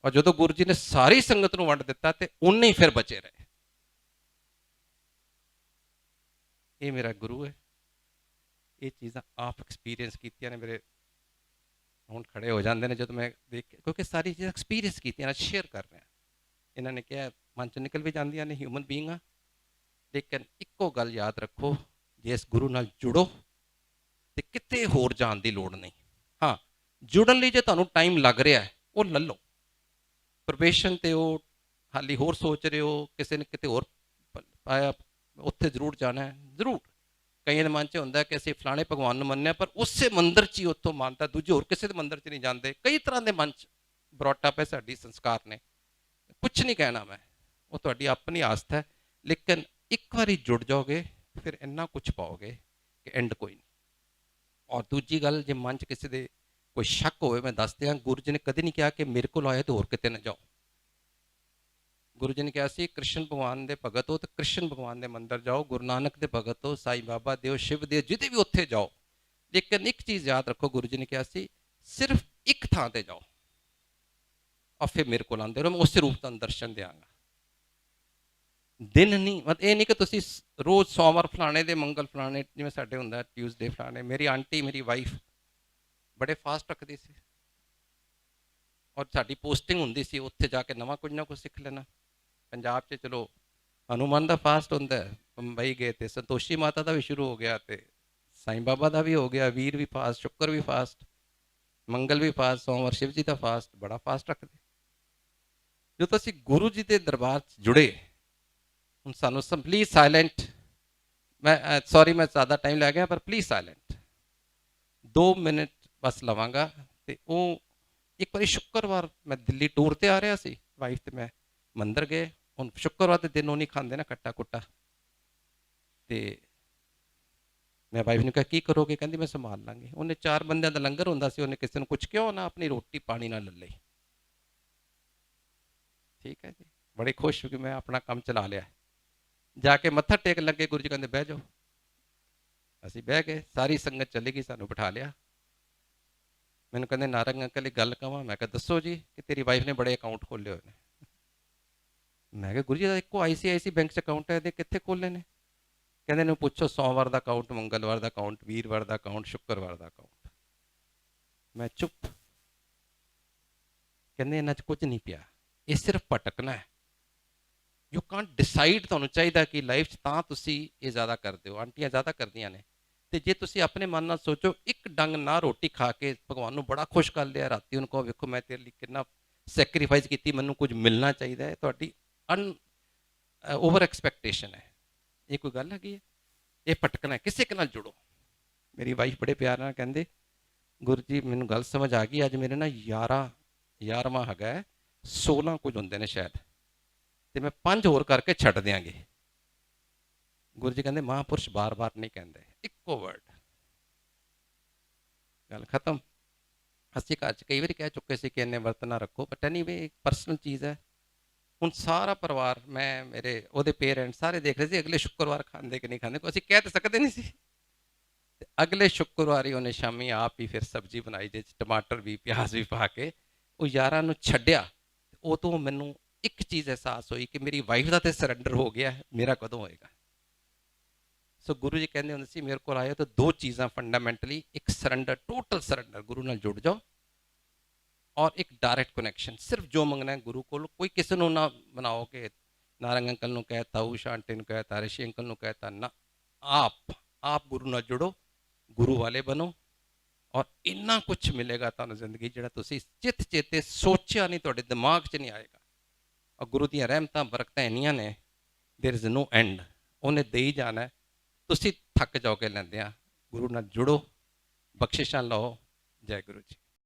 ਔਰ ਜਦੋਂ ਗੁਰੂ ਜੀ ਨੇ ਸਾਰੀ ਸੰਗਤ ਨੂੰ ਵੰਡ ਦਿੱਤਾ ਤੇ ਉਹਨੇ ਹੀ ਫਿਰ ਬਚੇ ਰਹੇ। ਇਹ ਮੇਰਾ ਗੁਰੂ ਹੈ। ਇਹ ਚੀਜ਼ਾਂ ਆਪ ਐਕਸਪੀਰੀਅੰਸ ਕੀਤੀਆਂ ਨੇ, ਮੇਰੇ ਹੁਣ ਖੜੇ ਹੋ ਜਾਂਦੇ ਨੇ ਜਦੋਂ ਮੈਂ ਦੇਖ ਕੇ, ਕਿਉਂਕਿ ਸਾਰੀ ਚੀਜ਼ਾਂ ਐਕਸਪੀਰੀਅੰਸ ਕੀਤੀਆਂ ਨੇ, ਸ਼ੇਅਰ ਕਰ ਰਿਹਾ। ਇਹਨਾਂ ਨੇ ਕਿਹਾ ਮਨ 'ਚ ਨਿਕਲ ਵੀ ਜਾਂਦੀਆਂ ਨੇ, ਹਿਊਮਨ ਬੀਇੰਗ ਆ। ਲੇਕਿਨ ਇੱਕੋ ਗੱਲ ਯਾਦ ਰੱਖੋ, ਜੇ ਇਸ ਗੁਰੂ ਨਾਲ ਜੁੜੋ ਤੇ ਕਿਤੇ ਹੋਰ ਜਾਣ ਦੀ ਲੋੜ ਨਹੀਂ। ਹਾਂ, ਜੁੜਨ ਲਈ ਜੇ ਤੁਹਾਨੂੰ ਟਾਈਮ ਲੱਗ ਰਿਹਾ ਹੈ, ਉਹ ਲੈ ਲਓ। ਪ੍ਰੋਬੇਸ਼ਨ ਤੇ ਉਹ ਹਾਲੀ ਹੋਰ ਸੋਚ ਰਹੇ ਹੋ, ਕਿਸੇ ਨੇ ਕਿਤੇ ਹੋਰ ਪਾਇਆ, ਉੱਥੇ ਜ਼ਰੂਰ ਜਾਣਾ ਹੈ, ਜ਼ਰੂਰ। ਕਈਆਂ ਦੇ ਮਨ 'ਚ ਹੁੰਦਾ ਕਿ ਅਸੀਂ ਫਲਾਣੇ ਭਗਵਾਨ ਨੂੰ ਮੰਨਿਆ, ਪਰ ਉਸੇ ਮੰਦਿਰ 'ਚ ਹੀ ਉੱਥੋਂ ਮੰਨਦਾ, ਦੂਜੇ ਹੋਰ ਕਿਸੇ ਦੇ ਮੰਦਿਰ 'ਚ ਨਹੀਂ ਜਾਂਦੇ। ਕਈ ਤਰ੍ਹਾਂ ਦੇ ਮਨ 'ਚ ਬਰੋਟਅਪ ਹੈ, ਸਾਡੀ ਸੰਸਕਾਰ ਨੇ। ਕੁਛ ਨਹੀਂ ਕਹਿਣਾ ਮੈਂ, ਉਹ ਤੁਹਾਡੀ ਆਪਣੀ ਆਸਥਾ ਹੈ। ਲੇਕਿਨ ਇੱਕ ਵਾਰੀ ਜੁੜ ਜਾਓਗੇ ਫਿਰ ਇੰਨਾ ਕੁਛ ਪਾਓਗੇ ਕਿ ਐਂਡ ਕੋਈ ਨਹੀਂ। ਔਰ ਦੂਜੀ ਗੱਲ, ਜੇ ਮਨ 'ਚ ਕਿਸੇ ਦੇ ਕੋਈ ਸ਼ੱਕ ਹੋਵੇ, ਮੈਂ ਦੱਸ ਦਿਆਂ, ਗੁਰੂ ਜੀ ਨੇ ਕਦੇ ਨਹੀਂ ਕਿਹਾ ਕਿ ਮੇਰੇ ਕੋਲ ਆਏ ਤੇ ਹੋਰ ਕਿਤੇ ਨਾ ਜਾਓ। ਗੁਰੂ ਜੀ ਨੇ ਕਿਹਾ ਸੀ ਕ੍ਰਿਸ਼ਨ ਭਗਵਾਨ ਦੇ ਭਗਤ ਹੋ ਤੇ ਕ੍ਰਿਸ਼ਨ ਭਗਵਾਨ ਦੇ ਮੰਦਿਰ ਜਾਓ, ਗੁਰੂ ਨਾਨਕ ਦੇ ਭਗਤ ਹੋ, ਸਾਈਂ ਬਾਬਾ ਦੇ ਹੋ, ਸ਼ਿਵ ਦੇ, ਜਿੱਥੇ ਵੀ ਉੱਥੇ ਜਾਓ। ਲੇਕਿਨ ਇੱਕ ਚੀਜ਼ ਯਾਦ ਰੱਖੋ, ਗੁਰੂ ਜੀ ਨੇ ਕਿਹਾ ਸੀ ਸਿਰਫ ਇੱਕ ਥਾਂ ਤੇ ਜਾਓ ਔਰ ਫਿਰ ਮੇਰੇ ਕੋਲ ਆਉਂਦੇ ਰਹੋ, ਮੈਂ ਉਸੇ ਰੂਪ ਤੁਹਾਨੂੰ ਦਰਸ਼ਨ ਦਿਆਂਗਾ। ਦਿਨ ਨਹੀਂ, ਮਤਲਬ ਇਹ ਨਹੀਂ ਕਿ ਤੁਸੀਂ ਰੋਜ਼ ਸੋਮਵਾਰ ਫਲਾਣੇ ਦੇ, ਮੰਗਲ ਫਲਾਣੇ, ਜਿਵੇਂ ਸਾਡੇ ਹੁੰਦਾ ਟਿਊਜ਼ਡੇ ਫਲਾਣੇ। ਮੇਰੀ ਆਂਟੀ, ਮੇਰੀ ਵਾਈਫ ਬੜੇ ਫਾਸਟ ਰੱਖਦੀ ਸੀ, ਔਰ ਸਾਡੀ ਪੋਸਟਿੰਗ ਹੁੰਦੀ ਸੀ ਉੱਥੇ ਜਾ ਕੇ ਨਵਾਂ ਕੁਝ ਨਾ ਕੁਝ ਸਿੱਖ ਲੈਣਾ। ਪੰਜਾਬ 'ਚ ਚਲੋ ਹਨੂੰਮਾਨ ਦਾ ਫਾਸਟ ਹੁੰਦਾ, ਬੰਬਈ ਗਏ ਤੇ ਸੰਤੋਸ਼ੀ ਮਾਤਾ ਦਾ ਵੀ ਸ਼ੁਰੂ ਹੋ ਗਿਆ, ਤੇ ਸਾਈਂ ਬਾਬਾ ਦਾ ਵੀ ਹੋ ਗਿਆ, ਵੀਰ ਵੀ ਫਾਸਟ, ਸ਼ੁੱਕਰ ਵੀ ਫਾਸਟ, ਮੰਗਲ ਵੀ ਫਾਸਟ, ਸੋਮਵਾਰ ਸ਼ਿਵ ਜੀ ਦਾ ਫਾਸਟ, ਬੜਾ ਫਾਸਟ ਰੱਖਦੇ। ਜਦੋਂ ਅਸੀਂ ਗੁਰੂ ਜੀ ਦੇ ਦਰਬਾਰ 'ਚ ਜੁੜੇ, ਹੁਣ ਸਾਨੂੰ ਪਲੀਜ਼ ਸਾਇਲੈਂਟ, ਮੈਂ ਸੌਰੀ ਮੈਂ ਜ਼ਿਆਦਾ ਟਾਈਮ ਲੈ ਗਿਆ, ਪਰ ਪਲੀਜ਼ ਸਾਇਲੈਂਟ 2 ਮਿੰਟ ਬਸ ਲਵਾਂਗਾ। ਤੇ ਉਹ ਇੱਕ ਵਾਰੀ ਸ਼ੁੱਕਰਵਾਰ ਮੈਂ ਦਿੱਲੀ ਟੂਰ ਤੇ ਆ ਰਿਹਾ ਸੀ, ਵਾਈਫ ਤੇ ਮੈਂ ਮੰਦਰ ਗਏ। ਹੁਣ ਸ਼ੁੱਕਰਵਾਰ ਦੇ ਦਿਨ ਉਹ ਨਹੀਂ ਖਾਂਦੇ ਨਾ ਖੱਟਾ ਕੁੱਟਾ, ਤੇ ਮੈਂ ਵਾਈਫ ਨੂੰ ਕਿਹਾ ਕੀ ਕਰੋਗੇ? ਕਹਿੰਦੀ ਮੈਂ ਸੰਭਾਲ ਲਾਂਗੀ। ਉਹਨੇ 4 ਬੰਦਿਆਂ ਦਾ ਲੰਗਰ ਹੁੰਦਾ ਸੀ, ਉਹਨੇ ਕਿਸੇ ਨੂੰ ਕੁਝ ਕਿਉਂ ਨਾ ਆਪਣੀ ਰੋਟੀ ਪਾਣੀ ਨਾਲ ਲੈ ਲਈ। ਠੀਕ ਹੈ ਜੀ, ਬੜੇ ਖੁਸ਼ ਹੋ ਕਿ ਮੈਂ ਆਪਣਾ ਕੰਮ ਚਲਾ ਲਿਆ। ਜਾ ਕੇ ਮੱਥਾ ਟੇਕ ਲੱਗੇ, ਗੁਰੂ ਜੀ ਕਹਿੰਦੇ ਬਹਿ ਜਾਓ। ਅਸੀਂ ਬਹਿ ਗਏ, ਸਾਰੀ ਸੰਗਤ ਚਲੀ ਗਈ, ਸਾਨੂੰ ਬਿਠਾ ਲਿਆ। ਮੈਨੂੰ ਕਹਿੰਦੇ ਨਾਰੰਗ ਅੰਕਲ ਇੱਕ ਗੱਲ ਕਹਾਂ। ਮੈਂ ਕਿਹਾ ਦੱਸੋ ਜੀ। ਕਿ ਤੇਰੀ ਵਾਈਫ ਨੇ ਬੜੇ ਅਕਾਊਂਟ ਖੋਲੇ ਹੋਏ ਨੇ। ਮੈਂ ਕਿਹਾ ਗੁਰੂ ਜੀ ਦਾ ਇੱਕੋ ICICI ਬੈਂਕ 'ਚ ਅਕਾਊਂਟ ਹੈ, ਇਹਦੇ ਕਿੱਥੇ ਖੋਲੇ ਨੇ? ਕਹਿੰਦੇ ਨੂੰ ਪੁੱਛੋ, ਸੋਮਵਾਰ ਦਾ ਅਕਾਊਂਟ, ਮੰਗਲਵਾਰ ਦਾ ਅਕਾਊਂਟ, ਵੀਰਵਾਰ ਦਾ ਅਕਾਊਂਟ, ਸ਼ੁੱਕਰਵਾਰ ਦਾ ਅਕਾਊਂਟ। ਮੈਂ ਚੁੱਪ। ਕਹਿੰਦੇ ਇਹਨਾਂ 'ਚ ਕੁਝ ਨਹੀਂ ਪਿਆ, ਇਹ ਸਿਰਫ ਭਟਕਣਾ ਹੈ। You Kant decide. ਤੁਹਾਨੂੰ ਚਾਹੀਦਾ ਕਿ ਲਾਈਫ 'ਚ ਤਾਂ ਤੁਸੀਂ ਇਹ ਜ਼ਿਆਦਾ ਕਰਦੇ ਹੋ, ਆਂਟੀਆਂ ਜ਼ਿਆਦਾ ਕਰਦੀਆਂ ਨੇ। ਤੇ ਜੇ ਤੁਸੀਂ ਆਪਣੇ ਮਨ ਨਾਲ ਸੋਚੋ, ਇੱਕ ਡੰਗ ਨਾ ਰੋਟੀ ਖਾ ਕੇ ਭਗਵਾਨ ਨੂੰ ਬੜਾ ਖੁਸ਼ ਕਰ ਲਿਆ, ਰਾਤੀ ਉਹਨੂੰ ਕਹੋ ਵੇਖੋ ਮੈਂ ਤੇਰੇ ਲਈ ਕਿੰਨਾ ਸੈਕਰੀਫਾਈਸ ਕੀਤੀ, ਮੈਨੂੰ ਕੁਝ ਮਿਲਣਾ ਚਾਹੀਦਾ ਹੈ, ਤੁਹਾਡੀ ਓਵਰ ਐਕਸਪੈਕਟੇਸ਼ਨ ਹੈ। ਇਹ ਕੋਈ ਗੱਲ ਹੈਗੀ ਹੈ? ਇਹ ਭਟਕਣਾ। ਕਿਸੇ ਨਾਲ ਜੁੜੋ। ਮੇਰੀ ਵਾਈਫ ਬੜੇ ਪਿਆਰ ਨਾਲ ਕਹਿੰਦੇ ਗੁਰੂ ਜੀ ਮੈਨੂੰ ਗੱਲ ਸਮਝ ਆ ਗਈ, ਅੱਜ ਮੇਰੇ ਨਾ 11ਵਾਂ ਹੈਗਾ, 16 ਕੁਝ ਹੁੰਦੇ ਨੇ ਸ਼ਾਇਦ, ਤੇ ਮੈਂ 5 ਹੋਰ ਕਰਕੇ ਛੱਡ ਦਿਆਂਗੇ। ਗੁਰੂ ਜੀ ਕਹਿੰਦੇ ਮਹਾਂਪੁਰਸ਼ ਬਾਰ-ਬਾਰ ਨਹੀਂ ਕਹਿੰਦੇ, ਇੱਕੋ ਵਰਡ, ਗੱਲ ਖਤਮ। ਅਸੀਂ ਘਰ 'ਚ ਕਈ ਵਾਰੀ ਕਹਿ ਚੁੱਕੇ ਸੀ ਕਿ ਇੰਨੇ ਵਰਤ ਨਾ ਰੱਖੋ, ਬਟ ਐਨੀਵੇ ਇੱਕ ਪਰਸਨਲ ਚੀਜ਼ ਹੈ। ਹੁਣ ਸਾਰਾ ਪਰਿਵਾਰ, ਮੈਂ, ਮੇਰੇ ਉਹਦੇ ਪੇਰੈਂਟਸ ਸਾਰੇ ਦੇਖ ਰਹੇ ਸੀ ਅਗਲੇ ਸ਼ੁੱਕਰਵਾਰ ਖਾਂਦੇ ਕਿ ਨਹੀਂ ਖਾਂਦੇ। ਅਸੀਂ ਕਹਿ ਤਾਂ ਸਕਦੇ ਨਹੀਂ ਸੀ। ਤੇ ਅਗਲੇ ਸ਼ੁੱਕਰਵਾਰ ਹੀ ਉਹਨੇ ਸ਼ਾਮੀ ਆਪ ਹੀ ਫਿਰ ਸਬਜ਼ੀ ਬਣਾਈ, ਜਿਸ 'ਚ ਟਮਾਟਰ ਵੀ ਪਿਆਜ਼ ਵੀ ਪਾ ਕੇ ਉਹ ਯਾਰਾਂ ਨੂੰ ਛੱਡਿਆ। ਉਹ ਤੋਂ ਮੈਨੂੰ ਇੱਕ ਚੀਜ਼ ਅਹਿਸਾਸ ਹੋਈ ਕਿ ਮੇਰੀ ਵਾਈਫ ਦਾ ਤੇ ਸਰੈਂਡਰ ਹੋ ਗਿਆ, ਮੇਰਾ ਕਦੋਂ ਹੋਏਗਾ? ਸੋ ਗੁਰੂ ਜੀ ਕਹਿੰਦੇ ਹੁੰਦੇ ਸੀ ਮੇਰੇ ਕੋਲ ਆਏ ਤਾਂ 2 ਚੀਜ਼ਾਂ ਫੰਡਾਮੈਂਟਲੀ, ਇੱਕ ਸਰੈਂਡਰ, ਟੋਟਲ ਸਰੈਂਡਰ, ਗੁਰੂ ਨਾਲ ਜੁੜ ਜਾਓ, ਔਰ ਇੱਕ ਡਾਇਰੈਕਟ ਕਨੈਕਸ਼ਨ। ਸਿਰਫ ਜੋ ਮੰਗਣਾ ਹੈ ਗੁਰੂ ਕੋਲ। ਕੋਈ ਕਿਸੇ ਨੂੰ ਨਾ ਬਣਾਓ ਕਿ ਨਾਰੰਗ ਅੰਕਲ ਨੂੰ ਕਹਿਤਾ, ਊਸ਼ਾ ਆਂਟੀ ਨੂੰ ਕਹਿਤਾ, ਰਿਸ਼ੀ ਅੰਕਲ ਨੂੰ ਕਹਿਤਾ ਨਾ। ਆਪ ਗੁਰੂ ਨਾਲ ਜੁੜੋ, ਗੁਰੂ ਵਾਲੇ ਬਣੋ, ਔਰ ਇੰਨਾ ਕੁਝ ਮਿਲੇਗਾ ਤੁਹਾਨੂੰ ਜ਼ਿੰਦਗੀ ਜਿਹੜਾ ਤੁਸੀਂ ਚਿੱਤ ਚੇਤੇ ਸੋਚਿਆ ਨਹੀਂ, ਤੁਹਾਡੇ ਦਿਮਾਗ 'ਚ ਨਹੀਂ ਆਏਗਾ। ਔਰ ਗੁਰੂ ਦੀਆਂ ਰਹਿਮਤਾਂ ਬਰਕਤਾਂ ਇੰਨੀਆਂ ਨੇ, ਦੇਰ ਇਜ਼ ਨੋ ਐਂਡ। ਉਹਨੇ ਦੇਈ ਜਾਣਾ, ਤੁਸੀਂ ਥੱਕ ਜਾਓਗੇ ਲੈਂਦਿਆਂ। ਗੁਰੂ ਨਾਲ ਜੁੜੋ, ਬਖਸ਼ਿਸ਼ਾਂ ਲਓ। ਜੈ ਗੁਰੂ ਜੀ।